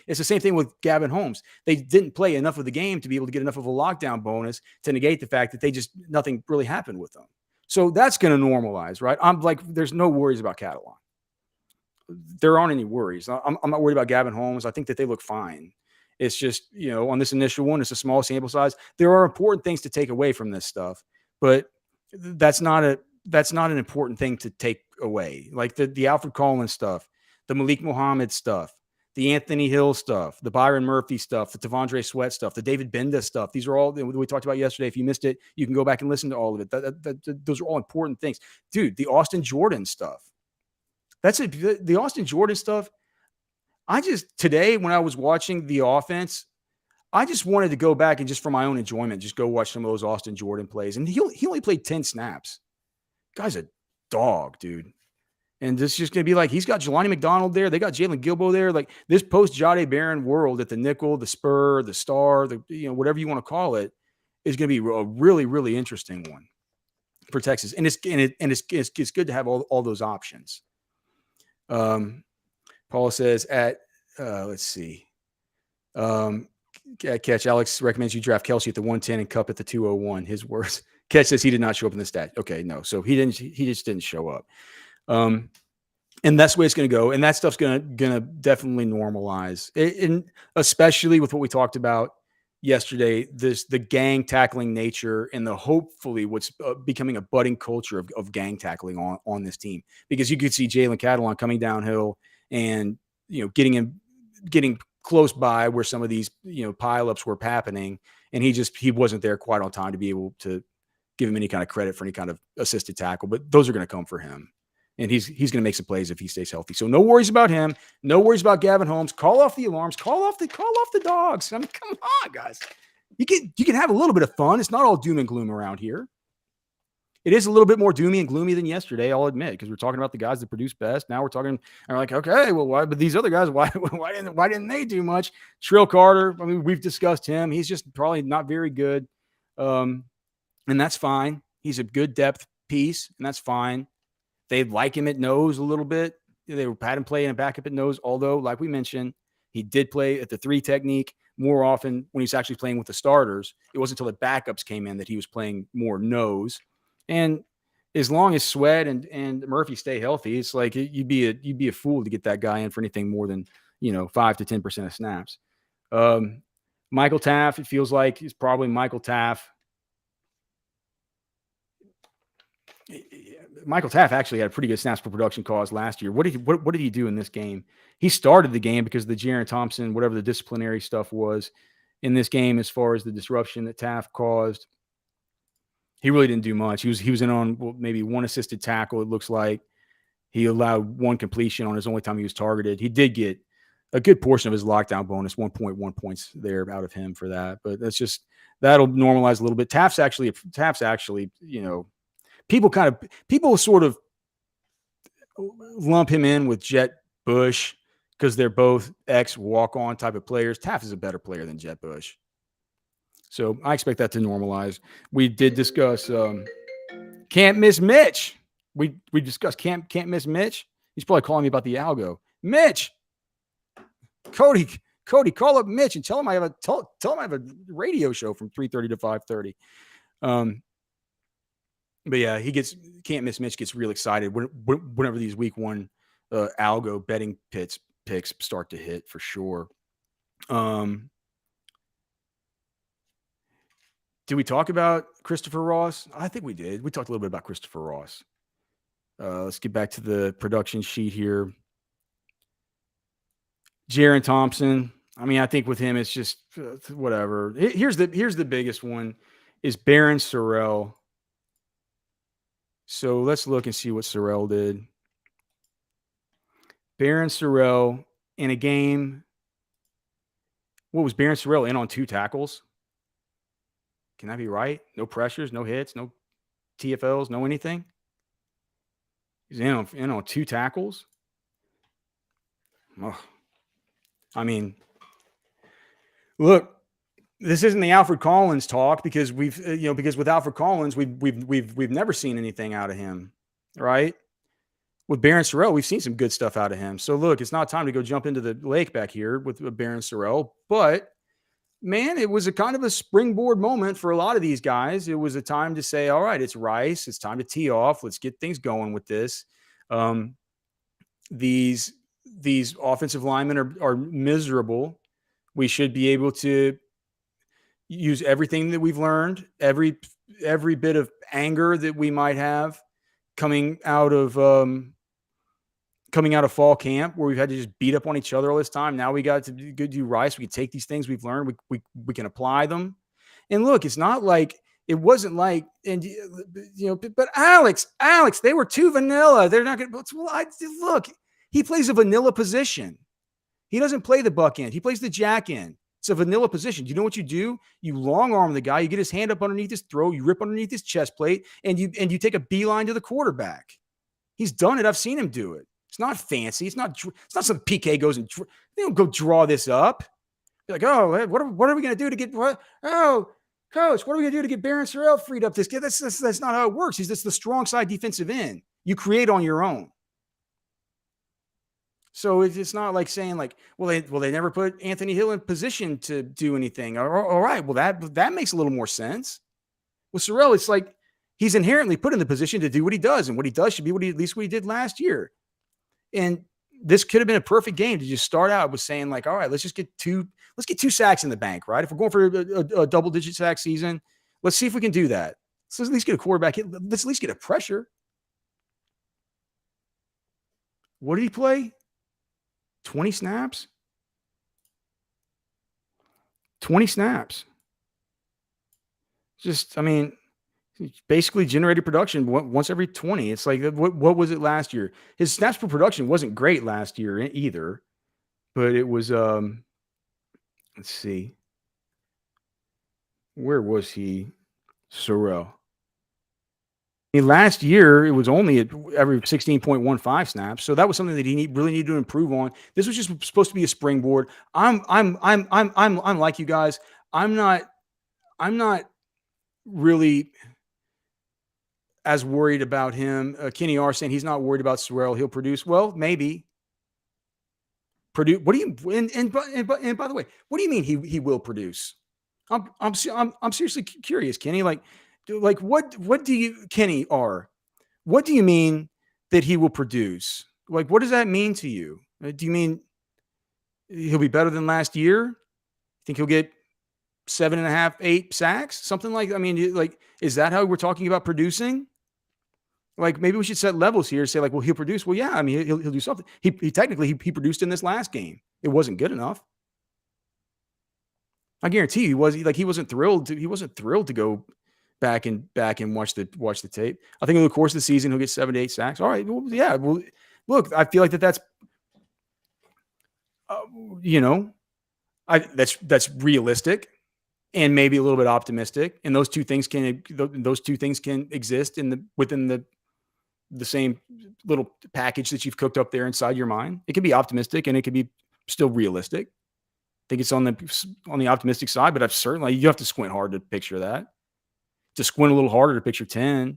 It's the same thing with Gavin Holmes. They didn't play enough of the game to be able to get enough of a lockdown bonus to negate the fact that nothing really happened with them. So that's going to normalize, right? I'm like, there's no worries about Catalon. There aren't any worries. I'm not worried about Gavin Holmes. I think that they look fine. It's just, on this initial one, it's a small sample size. There are important things to take away from this stuff, but that's not an important thing to take away. Like the Alfred Collins stuff, the Malik Muhammad stuff, the Anthony Hill stuff, the Byron Murphy stuff, the Tavondre Sweat stuff, the David Benda stuff. These are all that we talked about yesterday. If you missed it, you can go back and listen to all of it. Those are all important things. Dude, the Austin Jordan stuff. That's it. The Austin Jordan stuff. Today when I was watching the offense, I just wanted to go back and just for my own enjoyment, just go watch some of those Austin Jordan plays. And he only played 10 snaps. Guy's a dog, dude. And this is just going to be like, he's got Jelani McDonald there. They got Jalen Gilbo there. Like this post Jade Barron world at the nickel, the spur, the star, whatever you want to call it. is going to be a really, really interesting one for Texas. And it's good to have all those options. Paul says let's see. Catch, Alex recommends you draft Kelsey at the 110 and Cup at the 201. His words. Catch says he did not show up in the stat. Okay, no. So he just didn't show up. And that's the way it's going to go. And that stuff's going to definitely normalize. And especially with what we talked about yesterday, the gang tackling nature and hopefully what's becoming a budding culture of gang tackling on this team. Because you could see Jalen Catalon coming downhill and, getting close by where some of these, pileups were happening. And he wasn't there quite on time to be able to give him any kind of credit for any kind of assisted tackle, but those are going to come for him. And he's going to make some plays if he stays healthy. So no worries about him. No worries about Gavin Holmes. Call off the alarms. Call off the dogs. I mean, come on, guys. You can have a little bit of fun. It's not all doom and gloom around here. It is a little bit more doomy and gloomy than yesterday, I'll admit, because we're talking about the guys that produce best. Now we're like, okay, well, why? But these other guys, why didn't they do much? Trill Carter, I mean, we've discussed him. He's just probably not very good, and that's fine. He's a good depth piece, and that's fine. They like him at nose a little bit. They had him play in a backup at nose, although, like we mentioned, he did play at the 3 technique more often when he's actually playing with the starters. It wasn't until the backups came in that he was playing more nose. And as long as Sweat and Murphy stay healthy, it's like you'd be a fool to get that guy in for anything more than 5 to 10% of snaps. Michael Taff, it feels like it's probably Michael Taff. Michael Taff actually had a pretty good snaps per production cause last year. What did he do in this game? He started the game because of the Jaron Thompson, whatever the disciplinary stuff was in this game, as far as the disruption that Taff caused. He really didn't do much. He was in on maybe one assisted tackle. It looks like he allowed one completion on his only time he was targeted. He did get a good portion of his lockdown bonus, 1.1 points there out of him for that. But that'll normalize a little bit. Taff's actually, people sort of lump him in with Jet Bush because they're both ex-walk-on type of players. Taff is a better player than Jet Bush. So I expect that to normalize. We did discuss can't miss Mitch. We discussed can't miss Mitch. He's probably calling me about the algo. Mitch, Cody, call up Mitch and tell him I have a radio show from 3:30 to 5:30. But yeah, can't miss Mitch gets real excited whenever these week 1 algo betting picks start to hit for sure. Did we talk about Christopher Ross? I think we did. We talked a little bit about Christopher Ross. Let's get back to the production sheet here. Jaron Thompson. I mean, I think with him, it's just whatever. Here's the biggest one is Barron Sorrell. So let's look and see what Sorrell did. Barron Sorrell in a game. What was Barron Sorrell in on 2 tackles? Can that be right? No pressures, no hits, no TFLs, no anything. He's in on 2 tackles. Oh. I mean, look, this isn't the Alfred Collins talk because because with Alfred Collins we've never seen anything out of him, right? With Barron Sorrell, we've seen some good stuff out of him. So look, it's not time to go jump into the lake back here with Barron Sorrell, but man, it was a kind of a springboard moment for a lot of these guys. It was a time to say, all right, it's Rice. It's time to tee off. Let's get things going with this. These offensive linemen are miserable. We should be able to use everything that we've learned, every bit of anger that we might have coming out of fall camp, where we've had to just beat up on each other all this time. Now we got to do Rice. We can take these things we've learned. We can apply them. And look, it's not like it wasn't like, and but Alex, they were too vanilla. They're not going to look. He plays a vanilla position. He doesn't play the buck end. He plays the jack end. It's a vanilla position. Do you know what you do? You long arm the guy. You get his hand up underneath his throat. You rip underneath his chest plate, and you take a beeline to the quarterback. He's done it. I've seen him do it. It's not fancy. It's not some PK goes and they don't go draw this up. You're like, oh, what are we going to do to get? Oh, Coach, what are we going to do to get Barron Sorrell freed up? That's not how it works. He's just the strong side defensive end. You create on your own. So it's not like saying like, well, they never put Anthony Hill in position to do anything. All right, well, that makes a little more sense. With Sorrell, it's like he's inherently put in the position to do what he does, and what he does should be at least what he did last year. And this could have been a perfect game to just start out with saying like, all right, let's get two sacks in the bank, right? If we're going for a double-digit sack season, let's see if we can do that. So let's at least get a quarterback hit. Let's at least get a pressure. What did he play? 20 snaps? 20 snaps. Just, I mean, basically generated production once every 20. It's like, what was it last year? His snaps per production wasn't great last year either, but it was, let's see. Where was he? Sorrell. Last year, it was only at every 16.15 snaps. So that was something that he really needed to improve on. This was just supposed to be a springboard. I'm like you guys. I'm not really as worried about him. Kenny R saying he's not worried about Sorrell. He'll produce. Well, maybe. Produce. What do you? And by the way, what do you mean he will produce? I'm seriously curious, Kenny. Like what do you, Kenny R? What do you mean that he will produce? Like, what does that mean to you? Do you mean he'll be better than last year? Think he'll get 7.5, 8 sacks, something like? I mean, like, is that how we're talking about producing? Like, maybe we should set levels here. Say like, well, he'll produce. Well, yeah, I mean, he'll do something. He technically produced in this last game. It wasn't good enough. I guarantee you, he wasn't thrilled to go back and watch the tape. I think over the course of the season he'll get 7 to 8 sacks. All right, well, yeah. Well, look, I feel like that's that's realistic and maybe a little bit optimistic. And those two things can exist within the same little package that you've cooked up there inside your mind. It can be optimistic and it can be still realistic. I think it's on the optimistic side, but you have to squint hard to picture that. To squint a little harder to picture 10.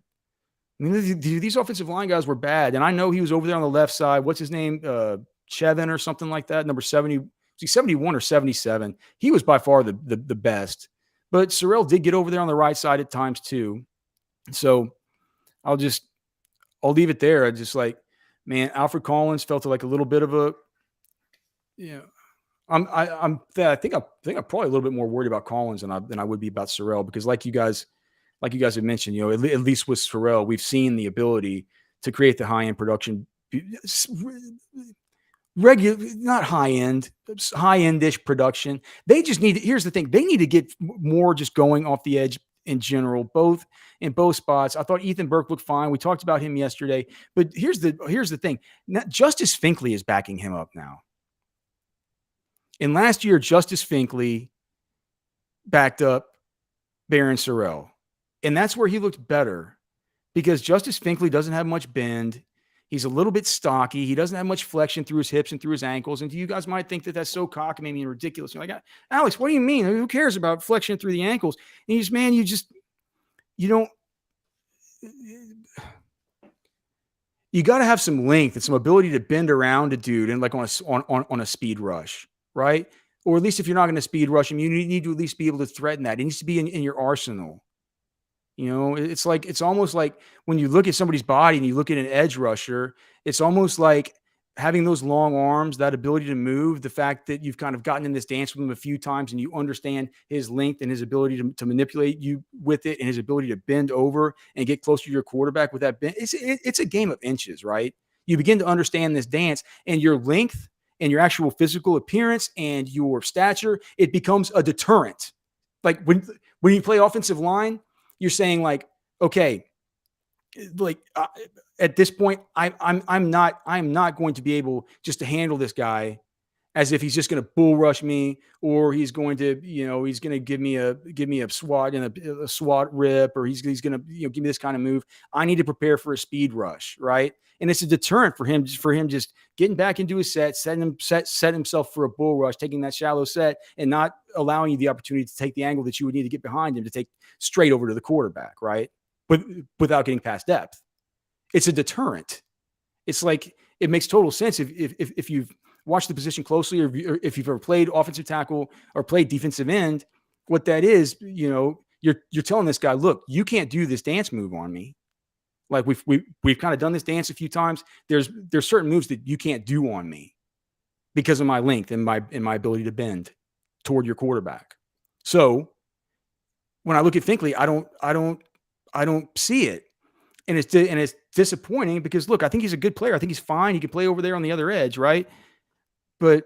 I mean, these offensive line guys were bad. And I know he was over there on the left side. What's his name? Chevin or something like that. Number 70. Was he 71 or 77? He was by far the best. But Sorrell did get over there on the right side at times too. So I'll leave it there. I just like, man, Alfred Collins felt like a little bit of a, I think I'm probably a little bit more worried about Collins than I would be about Sorrell, because like you guys have mentioned, at least with Sorrell, we've seen the ability to create the high end production, not high end-ish production. They just here's the thing. They need to get more just going off the edge in general, in both spots. I thought Ethan Burke looked fine. We talked about him yesterday, but here's the thing. Now, Justice Finkley is backing him up now. And last year, Justice Finkley backed up Barron Sorrell. And that's where he looked better, because Justice Finkley doesn't have much bend. He's a little bit stocky. He doesn't have much flexion through his hips and through his ankles. And you guys might think that that's so cockamamie and ridiculous. You're like, Alex, what do you mean? Who cares about flexion through the ankles? And he's, man, you got to have some length and some ability to bend around a dude and like on a speed rush, right? Or at least if you're not going to speed rush him, you need to at least be able to threaten that. It needs to be in your arsenal. It's almost like when you look at somebody's body and you look at an edge rusher, it's almost like having those long arms, that ability to move, the fact that you've kind of gotten in this dance with him a few times and you understand his length and his ability to manipulate you with it and his ability to bend over and get closer to your quarterback with that bend. It's a game of inches, right? You begin to understand this dance, and your length and your actual physical appearance and your stature, it becomes a deterrent. Like when you play offensive line, you're saying like, okay, like at this point, I'm not going to be able just to handle this guy as if he's just going to bull rush me, or he's going to, he's going to give me a swat and a swat rip, or he's going to, give me this kind of move. I need to prepare for a speed rush, right? And it's a deterrent for him just getting back into his set, set himself for a bull rush, taking that shallow set and not allowing you the opportunity to take the angle that you would need to get behind him to take straight over to the quarterback, right? But without getting past depth. It's a deterrent. It's like, it makes total sense if you've watched the position closely, or if you've ever played offensive tackle or played defensive end. What that is, you're telling this guy, look, you can't do this dance move on me. Like we've kind of done this dance a few times. There's certain moves that you can't do on me because of my length and my ability to bend toward your quarterback. So when I look at Finkley, I don't see it. And it's disappointing because, look, I think he's a good player. I think he's fine. He can play over there on the other edge, right? But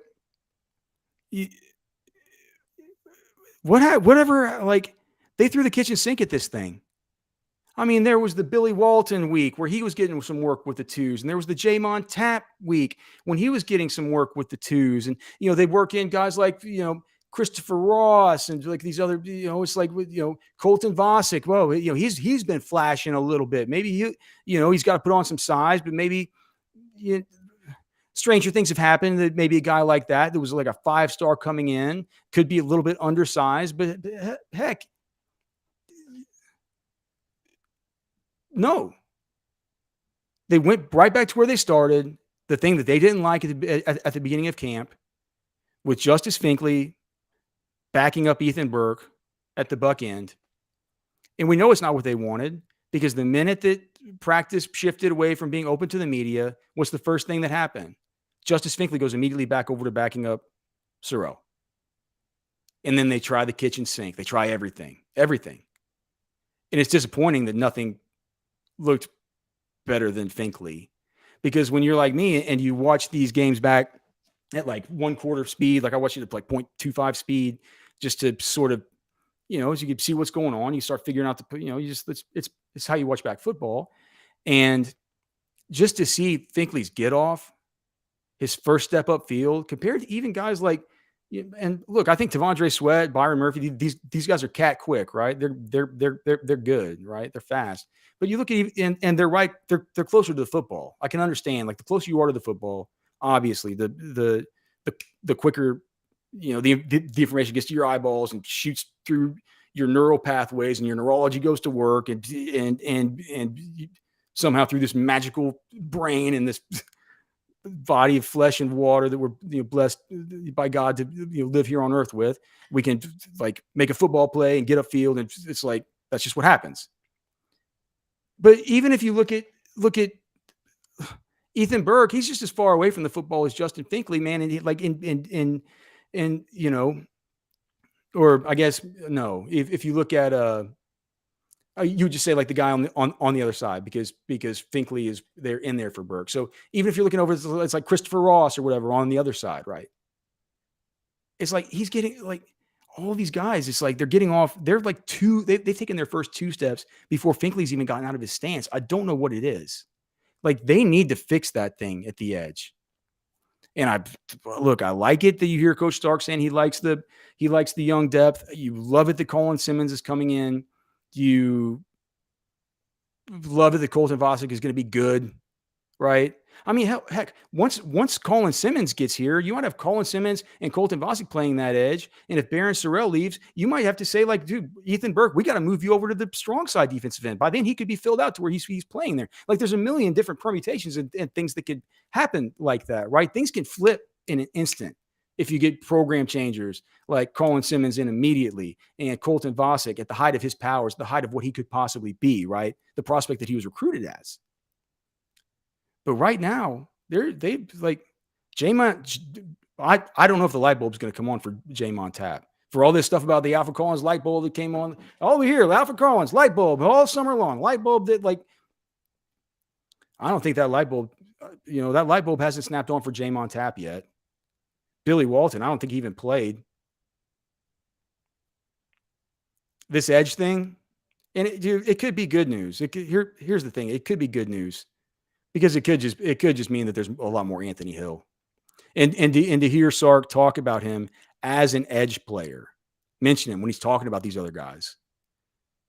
whatever, like, they threw the kitchen sink at this thing. I mean, there was the Billy Walton week where he was getting some work with the twos, and there was the Jamon Tapp week when he was getting some work with the twos, and they work in guys like Christopher Ross and like these other, it's like with Colton Vosick. Well, he's been flashing a little bit. Maybe he's got to put on some size, but maybe stranger things have happened. That maybe a guy like that was like a 5-star coming in could be a little bit undersized, but heck. No, they went right back to where they started. The thing that they didn't like at the beginning of camp, with Justice Finkley backing up Ethan Burke at the buck end. And we know it's not what they wanted, because the minute that practice shifted away from being open to the media, what's the first thing that happened? Justice Finkley goes immediately back over to backing up Sorrell. And then they try the kitchen sink. They try everything. And it's disappointing that nothing looked better than Finkley, because when you're like me and you watch these games back at like 1/4 speed, like I watched it at like 0.25 speed, just to sort of, as you can see what's going on, you start figuring out it's how you watch back football. And just to see Finkley's get off, his first step up field, compared to even guys like, and look, I think Tavondre Sweat, Byron Murphy, these guys are cat quick, right? They're good, right? They're fast. But you look at, and they're right, they're closer to the football. I can understand, like, the closer you are to the football, obviously, the quicker, the information gets to your eyeballs and shoots through your neural pathways, and your neurology goes to work, and somehow through this magical brain and this body of flesh and water that we're blessed by God to live here on earth with, we can like make a football play and get upfield, and it's like that's just what happens. But even if you look at Ethan Burke, he's just as far away from the football as Justin Finkley, man. And he, like or I guess no. If you look at you would just say like the guy on the other side, because Finkley is there in there for Burke. So even if you're looking over, it's like Christopher Ross or whatever on the other side, right? It's like he's getting like. All these guys, it's like they're getting off. They're like they've taken their first 2 steps before Finkley's even gotten out of his stance. I don't know what it is. Like, they need to fix that thing at the edge. And I like it that you hear Coach Stark saying he likes the young depth. You love it that Colin Simmons is coming in. You love it that Colton Vosick is going to be good, right? I mean, heck, once Colin Simmons gets here, you might have Colin Simmons and Colton Vosick playing that edge. And if Barron Sorrell leaves, you might have to say, like, dude, Ethan Burke, we got to move you over to the strong side defensive end. By then, he could be filled out to where he's playing there. Like, there's a million different permutations and things that could happen like that, right? Things can flip in an instant if you get program changers like Colin Simmons in immediately and Colton Vosick at the height of his powers, the height of what he could possibly be, right? The prospect that he was recruited as. But right now, they like Jamon. I don't know if the light bulb is going to come on for Jamon Tapp. For all this stuff about the Alfred Collins light bulb that came on over here, Alfred Collins light bulb all summer long. Light bulb that, like, I don't think that light bulb, that light bulb hasn't snapped on for Jamon Tapp yet. Billy Walton, I don't think he even played. This edge thing, and it could be good news. Here's the thing: it could be good news. Because it could just mean that there's a lot more Anthony Hill. And to hear Sark talk about him as an edge player, mention him when he's talking about these other guys,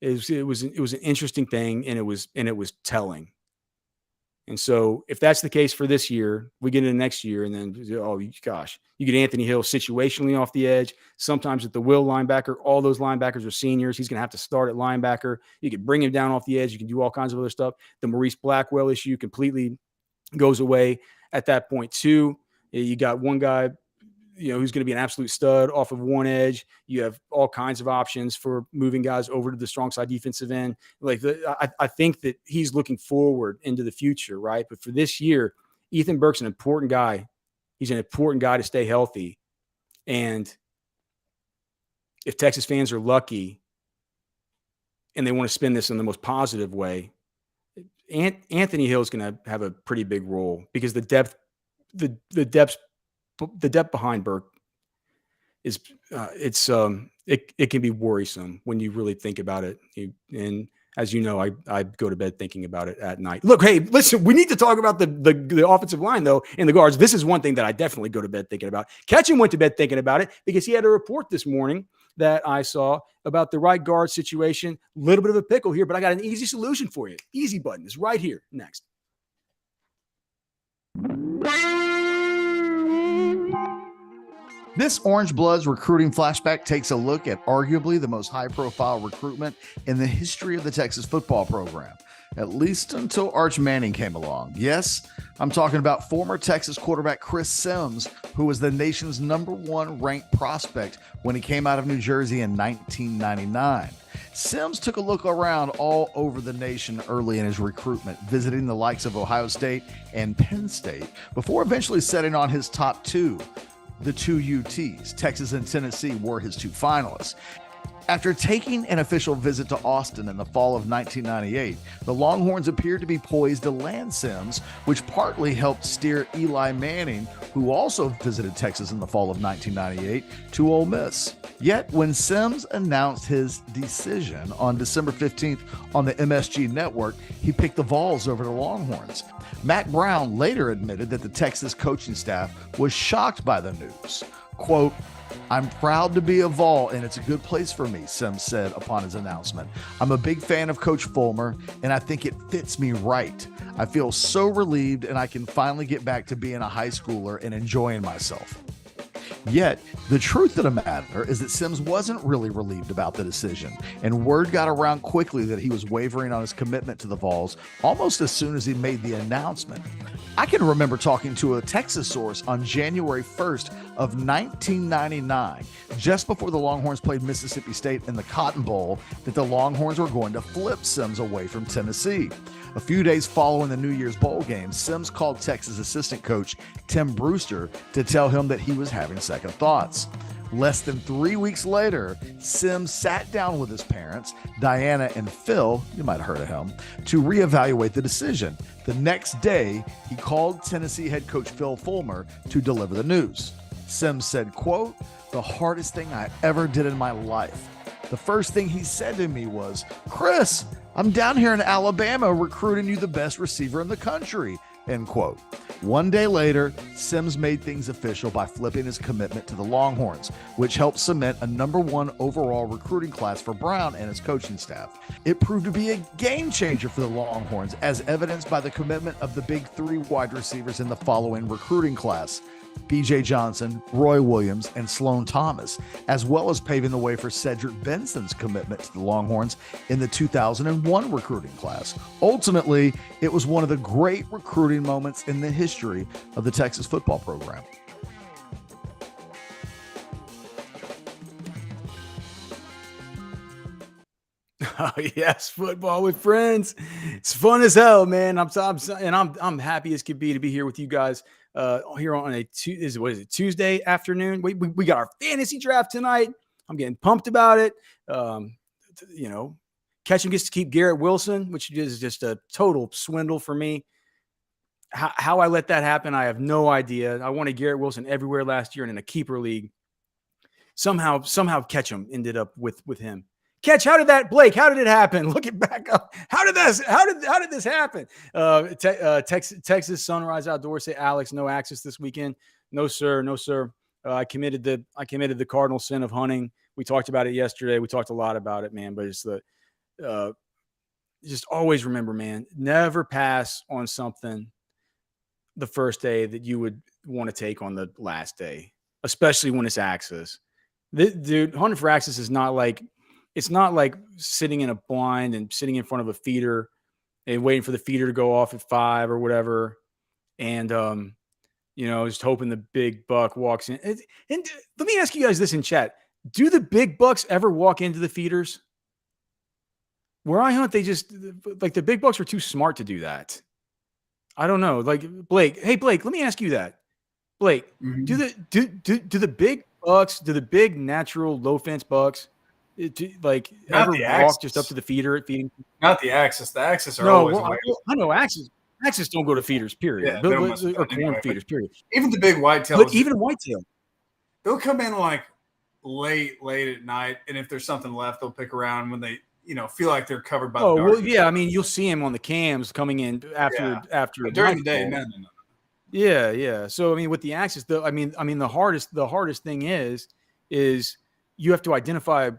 it was an interesting thing, and it was telling. And so if that's the case for this year, we get into next year, and then, oh gosh, you get Anthony Hill situationally off the edge, sometimes at the will linebacker. All those linebackers are seniors. He's going to have to start at linebacker. You can bring him down off the edge. You can do all kinds of other stuff. The Maurice Blackwell issue completely goes away at that point too. You got one guy, who's going to be an absolute stud off of one edge. You have all kinds of options for moving guys over to the strong side defensive end. I think that he's looking forward into the future, right? But for this year, Ethan Burke's an important guy. He's an important guy to stay healthy. And if Texas fans are lucky and they want to spin this in the most positive way, Anthony Hill is going to have a pretty big role, because the depth behind Burke is it can be worrisome when you really think about it. And as you know, I go to bed thinking about it at night. Look, hey, listen, we need to talk about the offensive line though, and the guards. This is one thing that I definitely go to bed thinking about. Ketchum went to bed thinking about it because he had a report this morning that I saw about the right guard situation. A little bit of a pickle here, but I got an easy solution for you. Easy button is right here. Next. This Orangebloods recruiting flashback takes a look at arguably the most high-profile recruitment in the history of the Texas football program, at least until Arch Manning came along. Yes, I'm talking about former Texas quarterback Chris Sims, who was the nation's #1 ranked prospect when he came out of New Jersey in 1999. Sims took a look around all over the nation early in his recruitment, visiting the likes of Ohio State and Penn State, before eventually setting on his top two. The two UTs, Texas and Tennessee, were his two finalists. After taking an official visit to Austin in the fall of 1998, the Longhorns appeared to be poised to land Sims, which partly helped steer Eli Manning, who also visited Texas in the fall of 1998, to Ole Miss. Yet, when Sims announced his decision on December 15th on the MSG network, he picked the Vols over the Longhorns. Mack Brown later admitted that the Texas coaching staff was shocked by the news. Quote, "I'm proud to be a Vol, and it's a good place for me," Sims said upon his announcement. "I'm a big fan of Coach Fulmer, and I think it fits me right. I feel so relieved, and I can finally get back to being a high schooler and enjoying myself." Yet, the truth of the matter is that Sims wasn't really relieved about the decision, and word got around quickly that he was wavering on his commitment to the Vols almost as soon as he made the announcement. I can remember talking to a Texas source on January 1st of 1999, just before the Longhorns played Mississippi State in the Cotton Bowl, that the Longhorns were going to flip Sims away from Tennessee. A few days following the New Year's Bowl game, Sims called Texas assistant coach Tim Brewster to tell him that he was having second thoughts. Less than 3 weeks later, Sims sat down with his parents, Diana and Phil, you might have heard of him, to reevaluate the decision. The next day, he called Tennessee head coach Phil Fulmer to deliver the news. Sims said, quote, "The hardest thing I ever did in my life. The first thing he said to me was, 'Chris, I'm down here in Alabama recruiting you the best receiver in the country,' end quote." 1 day later, Sims made things official by flipping his commitment to the Longhorns, which helped cement a #1 overall recruiting class for Brown and his coaching staff. It proved to be a game changer for the Longhorns, as evidenced by the commitment of the big three wide receivers in the following recruiting class: B.J. Johnson, Roy Williams, and Sloan Thomas, as well as paving the way for Cedric Benson's commitment to the Longhorns in the 2001 recruiting class. Ultimately, it was one of the great recruiting moments in the history of the Texas football program. Oh yes, football with friends. It's fun as hell, man. I'm happy as could be to be here with you guys here on a Tuesday afternoon. We got our fantasy draft tonight. I'm getting pumped about it. Ketchum gets to keep Garrett Wilson, which is just a total swindle for me. How I let that happen, I have no idea. I wanted Garrett Wilson everywhere last year and in a keeper league. Somehow Ketchum ended up with him. Catch, how did it happen? Look it back up. How did this happen? Texas Sunrise Outdoors say, Alex, no access this weekend. No, sir. No, sir. I committed the cardinal sin of hunting. We talked about it yesterday. We talked a lot about it, man. But it's just always remember, man, never pass on something the first day that you would want to take on the last day, especially when it's axis. Dude, hunting for axis is not like, it's not like sitting in a blind and sitting in front of a feeder and waiting for the feeder to go off at 5 or whatever. And, just hoping the big buck walks in. And let me ask you guys this in chat. Do the big bucks ever walk into the feeders? Where I hunt, they just, like, the big bucks are too smart to do that. I don't know. Like, Blake, hey, Blake, let me ask you that. Blake, do the big bucks, do the big natural low fence bucks, ever walk just up to the feeder at feeding? Not the axis. The axis are always away. I know axis don't go to feeders, period. Yeah, or corn feeders, period. Even the big whitetail. But even whitetail. They'll come in like late at night, and if there's something left, they'll pick around when they, feel like they're covered by the dark. Well, yeah. I mean, you'll see him on the cams coming in after but during the day. No. Yeah. So I mean, with the axis, the hardest thing is you have to identify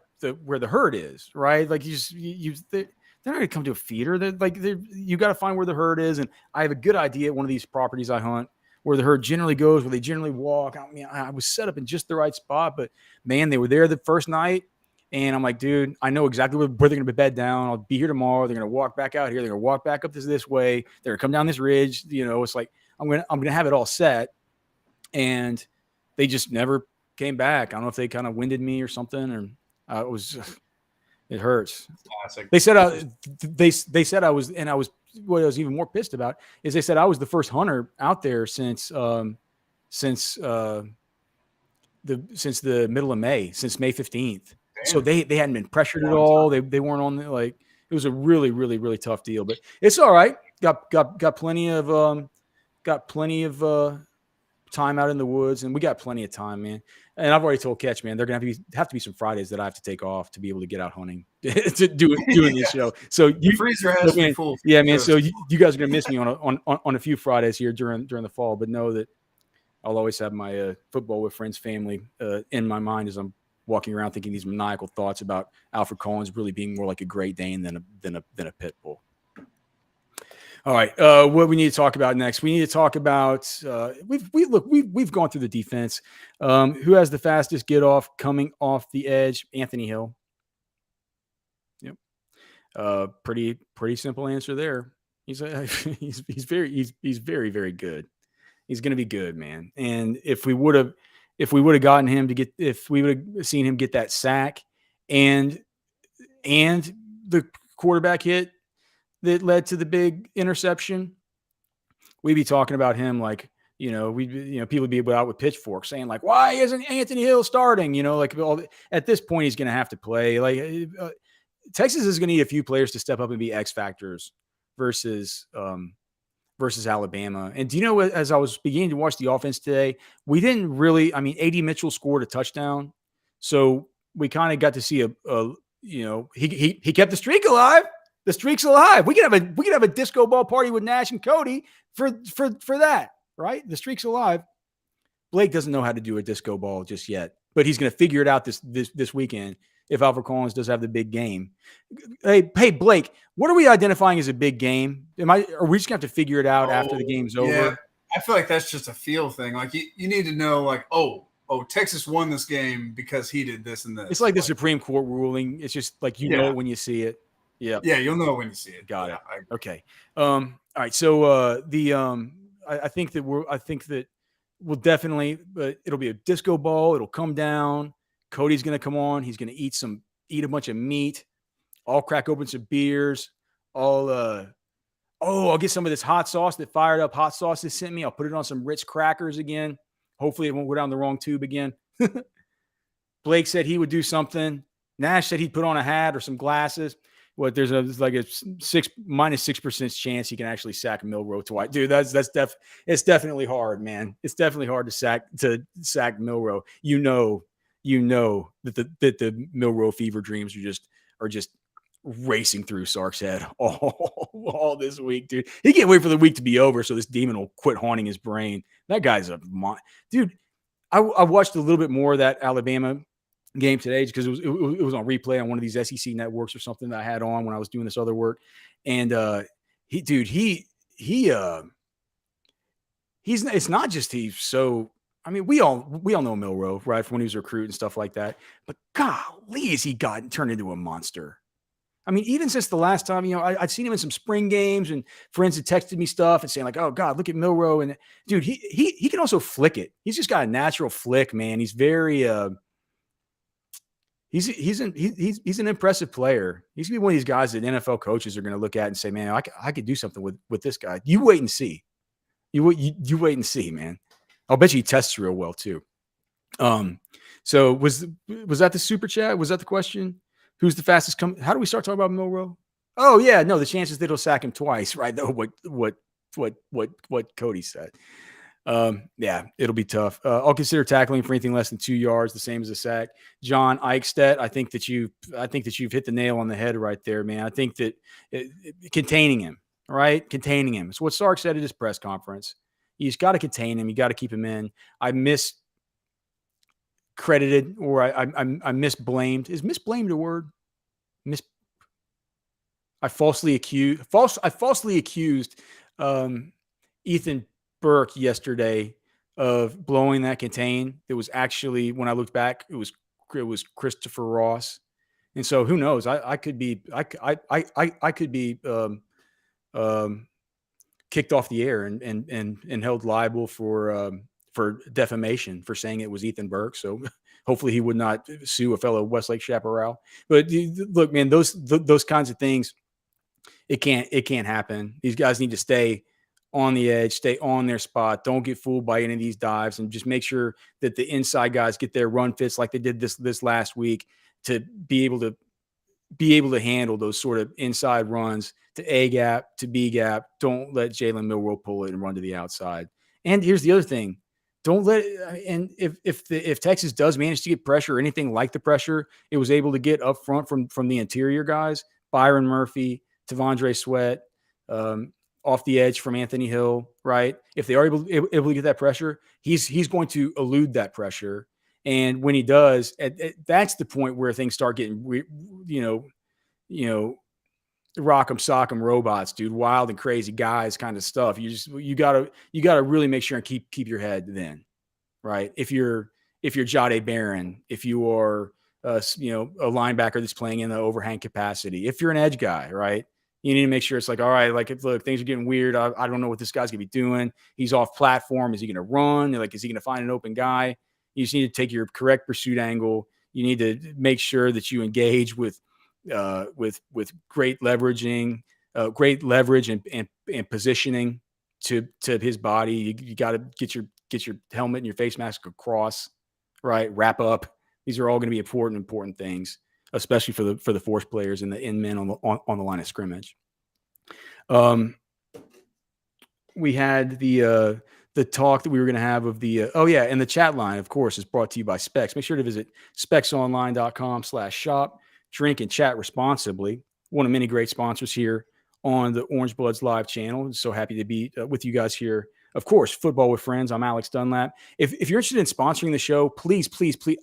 where the herd is, right? Like they're not going to come to a feeder. You got to find where the herd is, and I have a good idea at one of these properties I hunt where the herd generally goes, where they generally walk. I mean, I was set up in just the right spot, but man, they were there the first night. And I'm like, dude, I know exactly where they're going to be bed down. I'll be here tomorrow. They're going to walk back out here. They're going to walk back up this way. They're going to come down this ridge. It's like, I'm going to have it all set. And they just never came back. I don't know if they kind of winded me or something, or it hurts. Classic. They said I was, and I was, what I was even more pissed about is they said I was the first hunter out there since the middle of May, since May 15th. So they hadn't been pressured at all. They weren't on it was a really, really, really tough deal, but it's all right. Got plenty of time out in the woods, and we got plenty of time, man. And I've already told Catch, man, they're gonna have to be some Fridays that I have to take off to be able to get out hunting to doing this show. So the freezer has to be full. Yeah, man. So you guys are gonna miss me on a few Fridays here during the fall, but know that I'll always have my football with friends family in my mind as I'm walking around thinking these maniacal thoughts about Alfred Collins really being more like a Great Dane than a pit bull. All right, what we need to talk about next? We need to talk about we've gone through the defense. Who has the fastest get off coming off the edge? Anthony Hill. Yep. Pretty simple answer there. He's very, very good. He's going to be good, man. And if we would have gotten him if we would have seen him get that sack and the quarterback hit that led to the big interception, we'd be talking about him like, people would be out with pitchforks saying like, why isn't Anthony Hill starting? At this point, he's going to have to play. Texas is going to need a few players to step up and be X factors versus Alabama. And do you know, as I was beginning to watch the offense today, we didn't really, A.D. Mitchell scored a touchdown. So we kind of got to see he kept the streak alive. The streak's alive. We could have a disco ball party with Nash and Cody for that, right? The streak's alive. Blake doesn't know how to do a disco ball just yet, but he's going to figure it out this weekend if Alfred Collins does have the big game. Hey, Blake, what are we identifying as a big game? Are we just going to have to figure it out after the game's over? Yeah. I feel like that's just a feel thing. Like you need to know, like, Texas won this game because he did this and this. It's like the Supreme Court ruling. It's just like know it when you see it. Yeah. Yeah, you'll know when you see it. Got it. Okay. All right. So I think that we'll definitely, but it'll be a disco ball. It'll come down. Cody's going to come on. He's going to eat a bunch of meat. I'll crack open some beers. I'll get some of this hot sauce that fired up hot sauce they sent me. I'll put it on some Ritz crackers again. Hopefully it won't go down the wrong tube again. Blake said he would do something. Nash said he'd put on a hat or some glasses. There's like a -6% chance he can actually sack Milroe twice. Dude, it's definitely hard, man. It's definitely hard to sack Milroe. You know that the Milroe fever dreams are just racing through Sark's head all this week, dude. He can't wait for the week to be over so this demon will quit haunting his brain. That guy's dude. I watched a little bit more of that Alabama game today because it was on replay on one of these SEC networks or something that I had on when I was doing this other work. And it's not just he's so. I mean, we all know Milroe, right, from when he was a recruit and stuff like that. But golly, has he turned into a monster? I mean, even since the last time, I'd seen him in some spring games, and friends had texted me stuff and saying like, "Oh God, look at Milroe." And dude, he can also flick it. He's just got a natural flick, man. He's very he's an impressive player. He's gonna be one of these guys that NFL coaches are going to look at and say, "Man, I could do something with this guy." You wait and see. You wait and see, man. I'll bet you he tests real well too. So was that the super chat? Was that the question? Who's the fastest how do we start talking about Milroe? Oh yeah, no, the chances that he'll sack him twice, right? What Cody said. Yeah, it'll be tough. I'll consider tackling for anything less than 2 yards, the same as a sack. John Eichstedt, I think that you've hit the nail on the head right there, man. I think that containing him, right? Containing him. It's what Sark said at his press conference. You've got to contain him. You got to keep him in. I miscredited or I misblamed. Is misblamed a word? I falsely accused Ethan Burke yesterday of blowing that contain. It was actually, when I looked back, it was Christopher Ross. And so who knows? I could be kicked off the air and held liable for defamation for saying it was Ethan Burke. So hopefully he would not sue a fellow Westlake Chaparral. But look, man, those kinds of things, it can't happen. These guys need to stay on the edge, stay on their spot. Don't get fooled by any of these dives, and just make sure that the inside guys get their run fits like they did this last week to be able to handle those sort of inside runs to A gap, to B gap. Don't let Jalen Milroe pull it and run to the outside. And here's the other thing. Don't let and if Texas does manage to get pressure or anything like the pressure it was able to get up front from the interior guys, Byron Murphy, Tavondre Sweat, off the edge from Anthony Hill, right? If they are able to get that pressure, he's going to elude that pressure. And when he does, that's the point where things start getting, rock'em sock'em robots, dude, wild and crazy guys kind of stuff. You gotta really make sure and keep your head then, right? If you're Jade Barron, if you are a linebacker that's playing in the overhang capacity, if you're an edge guy, right? You need to make sure it's like, all right, like, look, things are getting weird. I don't know what this guy's gonna be doing. He's off platform. Is he gonna run? Like, is he gonna find an open guy? You just need to take your correct pursuit angle. You need to make sure that you engage with great leveraging, great leverage and positioning to his body. You got to get your helmet and your face mask across, right? Wrap up. These are all going to be important things, especially for the force players and the end men on the line of scrimmage. We had the talk that we were going to have of the and the chat line, of course, is brought to you by Specs. Make sure to visit specsonline.com/shop. Drink and chat responsibly. One of many great sponsors here on the Orangebloods live channel. So happy to be with you guys here. Of course, Football with Friends. I'm Alex Dunlap. If you're interested in sponsoring the show, please,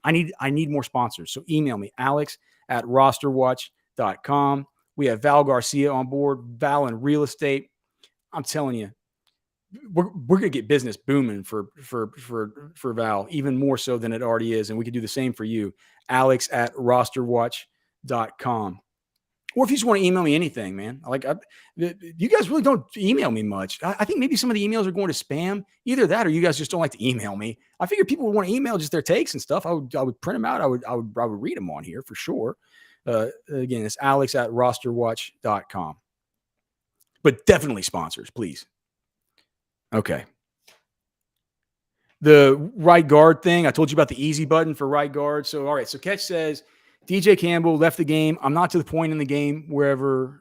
I need more sponsors. So email me, alex@rosterwatch.com. We have Val Garcia on board, Val in real estate. I'm telling you, we're going to get business booming for Val, even more so than it already is. And we could do the same for you, alex@rosterwatch.com. Or if you just want to email me anything, man, you guys really don't email me much. I think maybe some of the emails are going to spam. Either that, or you guys just don't like to email me. I figure people would want to email just their takes and stuff. I would print them out. I would read them on here for sure. Again, it's alex@rosterwatch.com. But definitely sponsors, please. Okay. The right guard thing, I told you about the easy button for right guard. So, all right. So Catch says, DJ Campbell left the game. I'm not to the point in the game wherever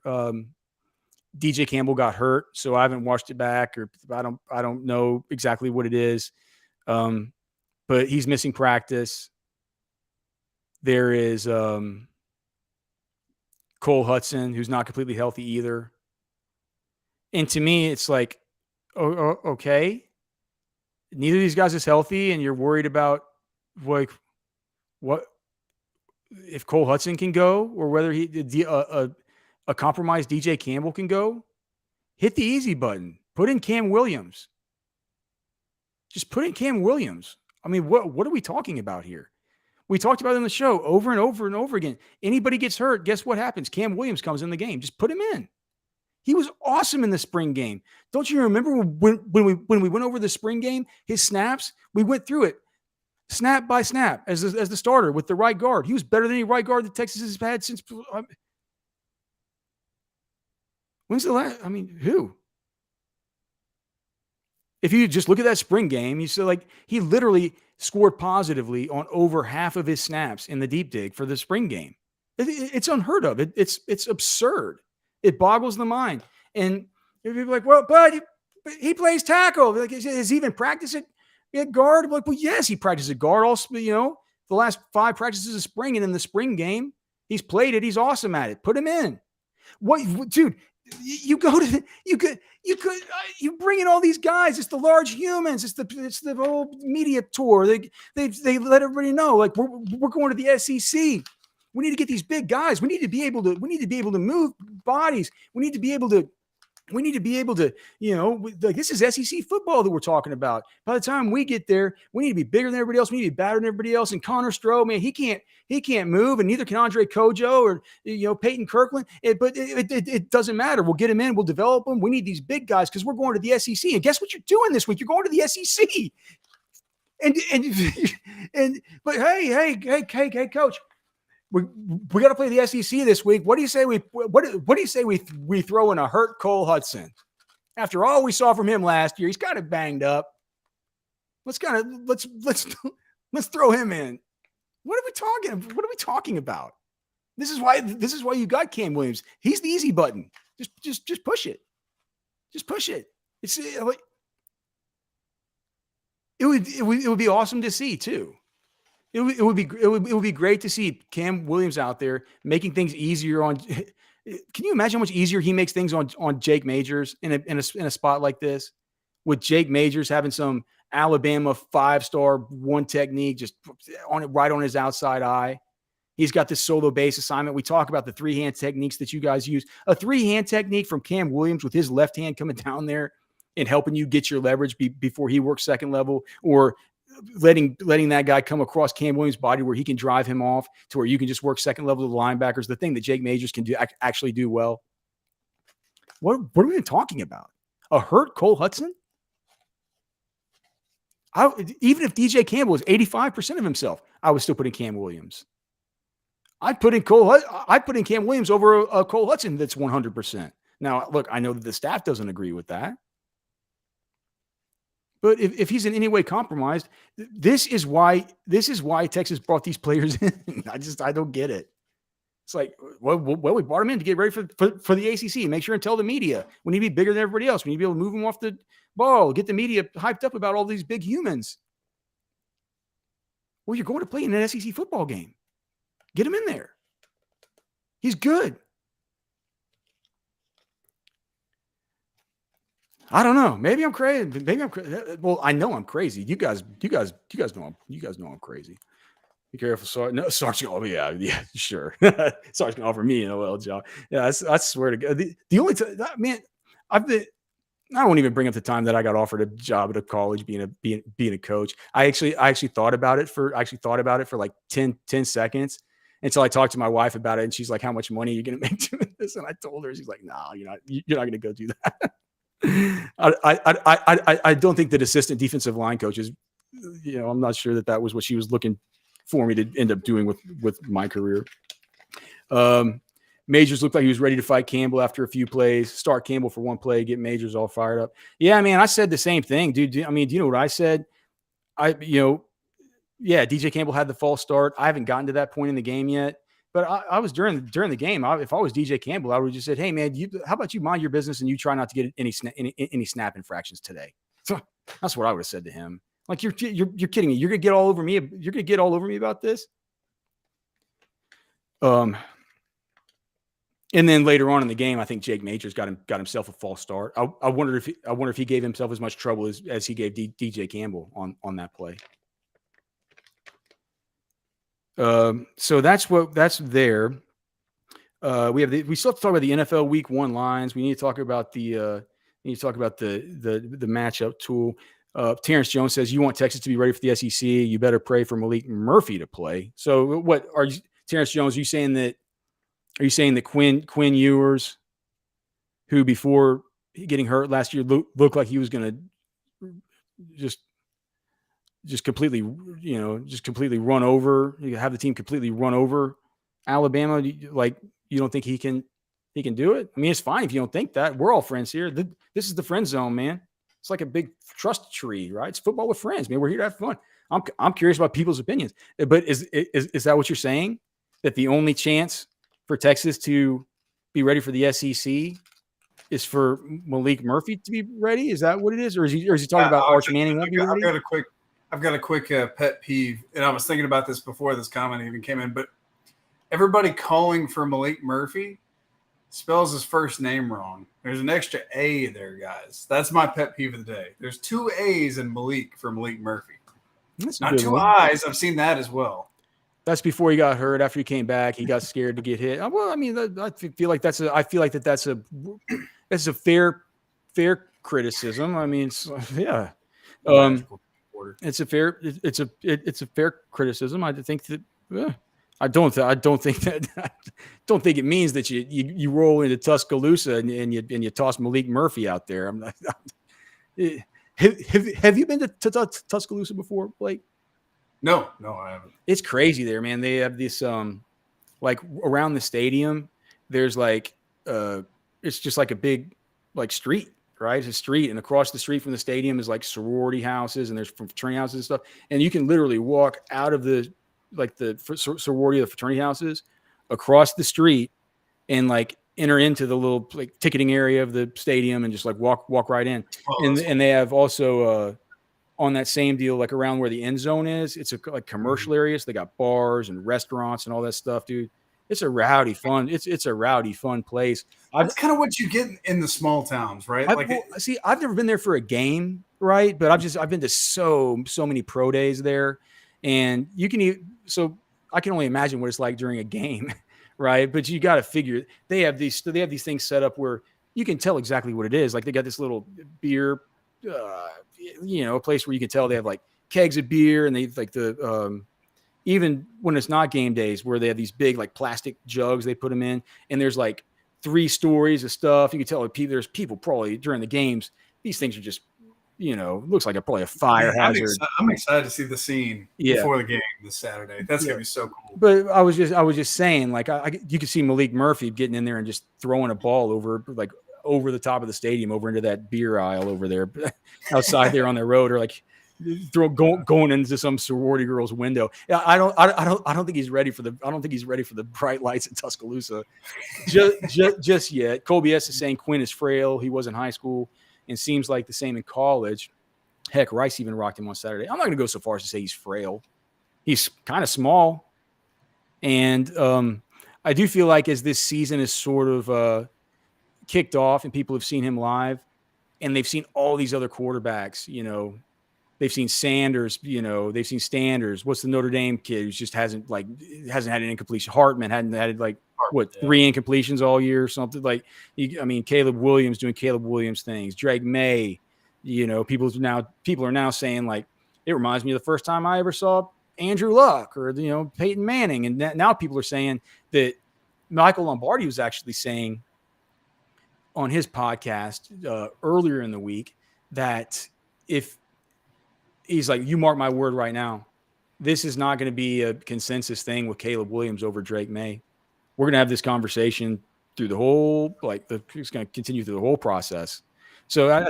DJ Campbell got hurt. So I haven't watched it back, or I don't know exactly what it is. But he's missing practice. There is Cole Hudson, who's not completely healthy either. And to me, it's like, okay, neither of these guys is healthy, and you're worried about like what if Cole Hudson can go, or whether a compromised DJ Campbell can go. Hit the easy button. Put in Cam Williams. Just put in Cam Williams. I mean, what are we talking about here? We talked about it in the show over and over and over again. Anybody gets hurt, guess what happens? Cam Williams comes in the game. Just put him in. He was awesome in the spring game. Don't you remember when we went over the spring game, his snaps? We went through it snap by snap as the starter with the right guard. He was better than any right guard that Texas has had since. When's the last? I mean, who? If you just look at that spring game, you see like he literally scored positively on over half of his snaps in the deep dig for the spring game. It's unheard of. It's absurd. It boggles the mind. And people are like, well, but he plays tackle. Like, is he even practicing at guard? I'm like, well, yes, he practiced at guard. Also, the last 5 practices of spring, and in the spring game, he's played it. He's awesome at it. Put him in. What, dude? You bring in all these guys. It's the large humans. It's the whole media tour. They let everybody know, like, we're going to the SEC. We need to get these big guys. We need to be able to move bodies. We need to be able to, like, this is SEC football that we're talking about. By the time we get there, we need to be bigger than everybody else. We need to be better than everybody else. And Connor Stroh, man, he can't move, and neither can Andre Kojo or Peyton Kirkland. But it doesn't matter. We'll get him in. We'll develop them. We need these big guys because we're going to the SEC. And guess what you're doing this week? You're going to the SEC. But hey, coach. We got to play the SEC this week. What do you say we throw in a hurt Cole Hudson? After all we saw from him last year, he's kind of banged up. Let's throw him in. What are we talking about? This is why you got Cam Williams. He's the easy button. Just push it. Just push it. It's like it would be awesome to see too. It would be great to see Cam Williams out there making things easier on. Can you imagine how much easier he makes things on Jake Majors in a spot like this, with Jake Majors having some Alabama 5-star one technique just right on his outside eye. He's got this solo base assignment. We talk about the 3-hand techniques that you guys use. A 3-hand technique from Cam Williams with his left hand coming down there and helping you get your leverage before he works second level, or letting that guy come across Cam Williams' body where he can drive him off to where you can just work second level of the linebackers, the thing that Jake Majors can actually do well. What are we even talking about? A hurt Cole Hudson? Even if DJ Campbell was 85% of himself, I would still put in Cam Williams. I'd put in Cam Williams over a Cole Hudson that's 100%. Now, look, I know that the staff doesn't agree with that. But if he's in any way compromised, this is why Texas brought these players in. I don't get it. It's like, well, we brought him in to get ready for the ACC. Make sure and tell the media we need to be bigger than everybody else. We need to be able to move them off the ball, get the media hyped up about all these big humans. Well, you're going to play in an SEC football game. Get him in there. He's good. I don't know. Maybe I'm crazy. Well, I know I'm crazy. You guys know I'm crazy. Be careful, Sarge. No, Sarge. Oh yeah, sure. Sarge can offer me an OL job. Yeah, I swear to God. The only time, man, I won't even bring up the time that I got offered a job at a college being a coach. I actually thought about it for like 10 seconds until I talked to my wife about it, and she's like, "How much money are you going to make doing this?" And I told her, she's like, "No, you're not going to go do that." I don't think that assistant defensive line coaches, I'm not sure that was what she was looking for me to end up doing with my career. Majors looked like he was ready to fight Campbell after a few plays. Start Campbell for one play, get Majors all fired up. Yeah, man, I said the same thing, dude. I mean, do you know what I said? DJ Campbell had the false start. I haven't gotten to that point in the game yet. But I was during the game. If I was DJ Campbell, I would have just said, "Hey, man, how about you mind your business and you try not to get any snap infractions today." So that's what I would have said to him. Like, you're kidding me. You're gonna get all over me. You're gonna get all over me about this. And then later on in the game, I think Jake Majors got himself a false start. I wonder if he gave himself as much trouble as he gave DJ Campbell on that play. So that's there. We still have to talk about the NFL Week 1 lines. We need to talk about the matchup tool. Terrence Jones says, you want Texas to be ready for the SEC. You better pray for Malik Murphy to play. So what are you, Terrence Jones? Are you saying that Quinn Ewers, who before getting hurt last year looked like he was going to just completely run over, have the team completely run over Alabama? Like, you don't think he can do it? I mean, it's fine if you don't think that. We're all friends here. This is the friend zone, man. It's like a big trust tree, right? It's football with friends, man. We're here to have fun. I'm curious about people's opinions, but is that what you're saying? That the only chance for Texas to be ready for the SEC is for Malik Murphy to be ready? Is that what it is, or is he talking about Arch Manning won't be ready? I've got a quick pet peeve, and I was thinking about this before this comment even came in. But everybody calling for Malik Murphy spells his first name wrong. There's an extra A there, guys. That's my pet peeve of the day. There's 2 A's in Malik for Malik Murphy. That's not 2 I's. I've seen that as well. That's before he got hurt. After he came back, he got scared to get hit. Well, I mean, I feel like that's a fair criticism. I mean, yeah, it's a fair criticism. I think that. I don't think it means that you roll into Tuscaloosa and you toss Malik Murphy out there. I'm not. Have you been to Tuscaloosa before, Blake? No, I haven't. It's crazy there, man. They have this like around the stadium. There's like it's just like a big like street, right? It's a street, and across the street from the stadium is like sorority houses, and there's fraternity houses and stuff. And you can literally walk out of the sorority of the fraternity houses across the street and like enter into the little like ticketing area of the stadium and just like walk right in. And they have also on that same deal, like around where the end zone is, it's like commercial areas. They got bars and restaurants and all that stuff, dude. It's a rowdy fun. It's a rowdy fun place. That's kind of what you get in the small towns, right? I've never been there for a game, right? But I've been to so many pro days there, and so I can only imagine what it's like during a game, right? But you got to figure they have these things set up where you can tell exactly what it is. Like they got this little beer, a place where you can tell they have like kegs of beer, and they like the even when it's not game days, where they have these big like plastic jugs they put them in, and there's like 3 stories of stuff. You can tell there's people probably during the games. These things are just, looks like probably a fire hazard. I'm excited to see the scene before the game this Saturday. That's gonna be so cool. But I was just saying, like you could see Malik Murphy getting in there and just throwing a ball over the top of the stadium, over into that beer aisle over there, outside there on the road, or like going into some sorority girl's window. Yeah, I don't think he's ready for the bright lights in Tuscaloosa just yet. Colby S is saying Quinn is frail. He was in high school and seems like the same in college. Heck, Rice even rocked him on Saturday. I'm not going to go so far as to say he's frail. He's kind of small, and I do feel like as this season is sort of kicked off and people have seen him live, and they've seen all these other quarterbacks, they've seen Sanders, they've seen Standers. What's the Notre Dame kid who just hasn't had an incompletion? Hartman hadn't had 3 incompletions all year or something. Caleb Williams doing Caleb Williams things. Drake May, people are now saying like, it reminds me of the first time I ever saw Andrew Luck or, Peyton Manning. And now people are saying that Michael Lombardi was actually saying on his podcast earlier in the week that if he's like, you mark my word right now, this is not going to be a consensus thing with Caleb Williams over Drake May. We're going to have this conversation through the whole, it's going to continue through the whole process. So I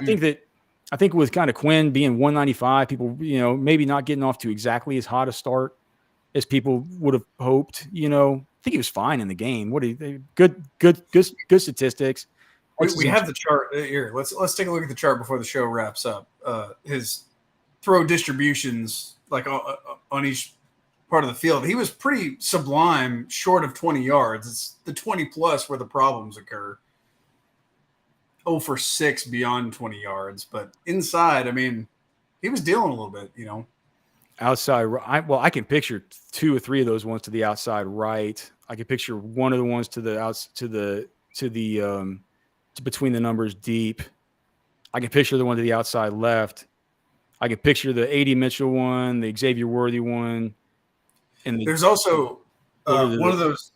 think with kind of Quinn being 195, people, maybe not getting off to exactly as hot a start as people would have hoped, I think he was fine in the game. Good statistics. We have the chart here. Let's take a look at the chart before the show wraps up. His throw distributions, like on each part of the field. He was pretty sublime short of 20 yards. It's the 20 plus where the problems occur. 0 for 6 beyond 20 yards. But inside, I mean, he was dealing a little bit, you know. Outside, I can picture 2 or 3 of those ones to the outside right. I can picture one of the ones to the between the numbers deep. I can picture the one to the outside left. I can picture the A.D. Mitchell one, the Xavier Worthy one. And there's also one of those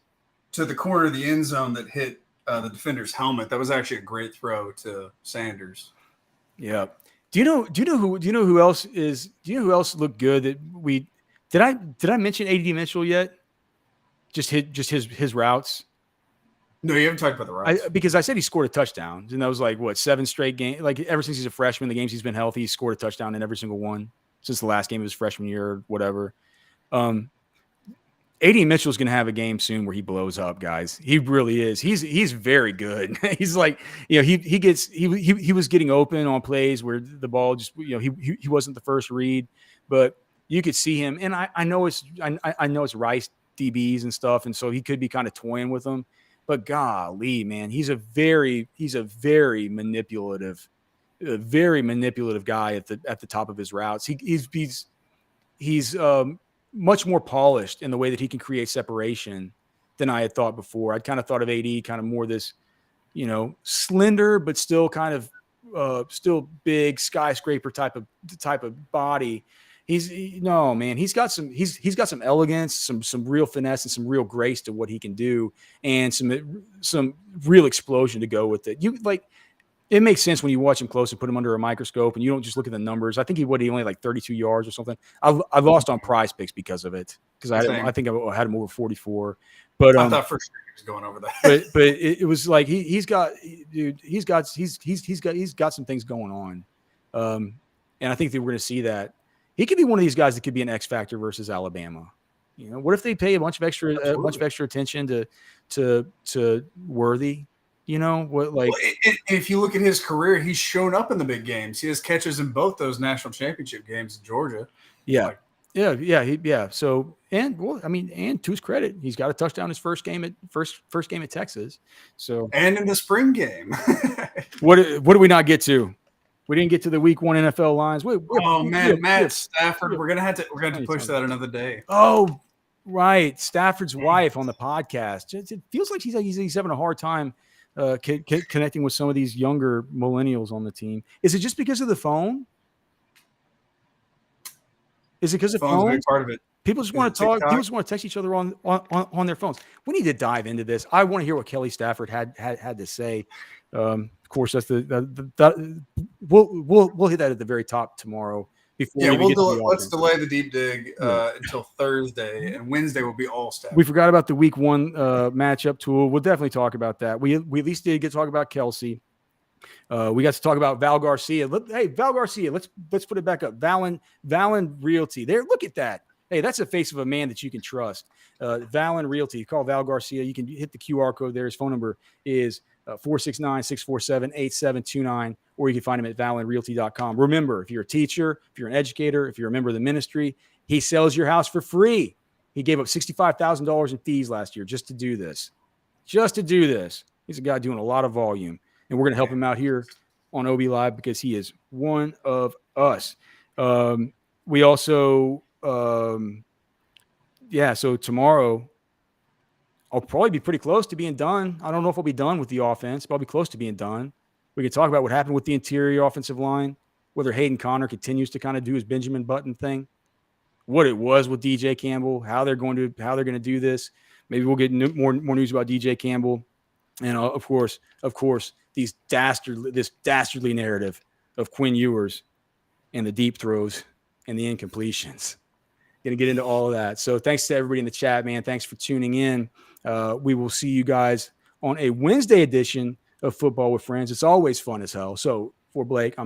to the corner of the end zone that hit the defender's helmet. That was actually a great throw to Sanders. Yeah. Do you know who else looked good that we did I mention A.D. Mitchell yet? Just his routes. No, you haven't talked about the routes. Because I said he scored a touchdown, and that was like 7 straight games. Like ever since he's a freshman, the games he's been healthy, he's scored a touchdown in every single one since the last game of his freshman year or whatever. A.D. Mitchell's going to have a game soon where he blows up, guys. He really is. He's very good. He's like, you know, he was getting open on plays where the ball just, you know, he wasn't the first read, but you could see him. And I know it's Rice DBs and stuff, and so he could be kind of toying with them. But golly, man, he's a very manipulative guy at the top of his routes. He's much more polished in the way that he can create separation than I had thought before. I'd kind of thought of AD kind of more this, you know, slender but still kind of still big skyscraper type of body. He's got some elegance, some real finesse, and some real grace to what he can do, and some real explosion to go with it. It makes sense when you watch him close and put him under a microscope, and you don't just look at the numbers. I think he only like 32 yards or something. I lost on Prize Picks because of it, because I think I had him over 44. But I thought for sure he was going over that. but it was like he's got some things going on, and I think that we're going to see that. He could be one of these guys that could be an X factor versus Alabama. You know, what if they pay a bunch of extra attention to Worthy? You know what? Like, if you look at his career, he's shown up in the big games. He has catches in both those national championship games in Georgia. Yeah. So, and to his credit, he's got a touchdown his first game at Texas. So, and in the spring game. What did we not get to? We didn't get to the week 1 NFL lines. Matt Stafford. We're gonna have to push that another day. Oh, right. Stafford's wife on the podcast. It feels like he's having a hard time connecting with some of these younger millennials on the team. Is it just because of the phone? Is it because of phone's phone? a big part of it. People just want to talk. People just want to text each other on their phones. We need to dive into this. I want to hear what Kelly Stafford had to say. Of course, that's we'll hit that at the very top tomorrow. Let's delay the deep dig until Thursday, and Wednesday will be all Stafford. We forgot about the week 1 matchup tool. We'll definitely talk about that. We at least did get to talk about Kelsey. We got to talk about Val Garcia. Hey, Val Garcia, let's put it back up. Valen Realty. There, look at that. Hey, that's the face of a man that you can trust. Valen Realty. Call Val Garcia. You can hit the QR code there. His phone number is 469-647-8729, or you can find him at valenrealty.com. Remember, if you're a teacher, if you're an educator, if you're a member of the ministry, he sells your house for free. He gave up $65,000 in fees last year just to do this. He's a guy doing a lot of volume, and we're going to help him out here on OB Live because he is one of us. We also, so tomorrow, I'll probably be pretty close to being done. I don't know if I'll be done with the offense, but I'll be close to being done. We can talk about what happened with the interior offensive line, whether Hayden Connor continues to kind of do his Benjamin Button thing, what it was with DJ Campbell, how they're going to do this. Maybe we'll get more news about DJ Campbell, and of course, this dastardly narrative of Quinn Ewers and the deep throws and the incompletions. Going to get into all of that. So thanks to everybody in the chat, man. Thanks for tuning in. We will see you guys on a Wednesday edition of Football with Friends. It's always fun as hell. So for Blake, I'm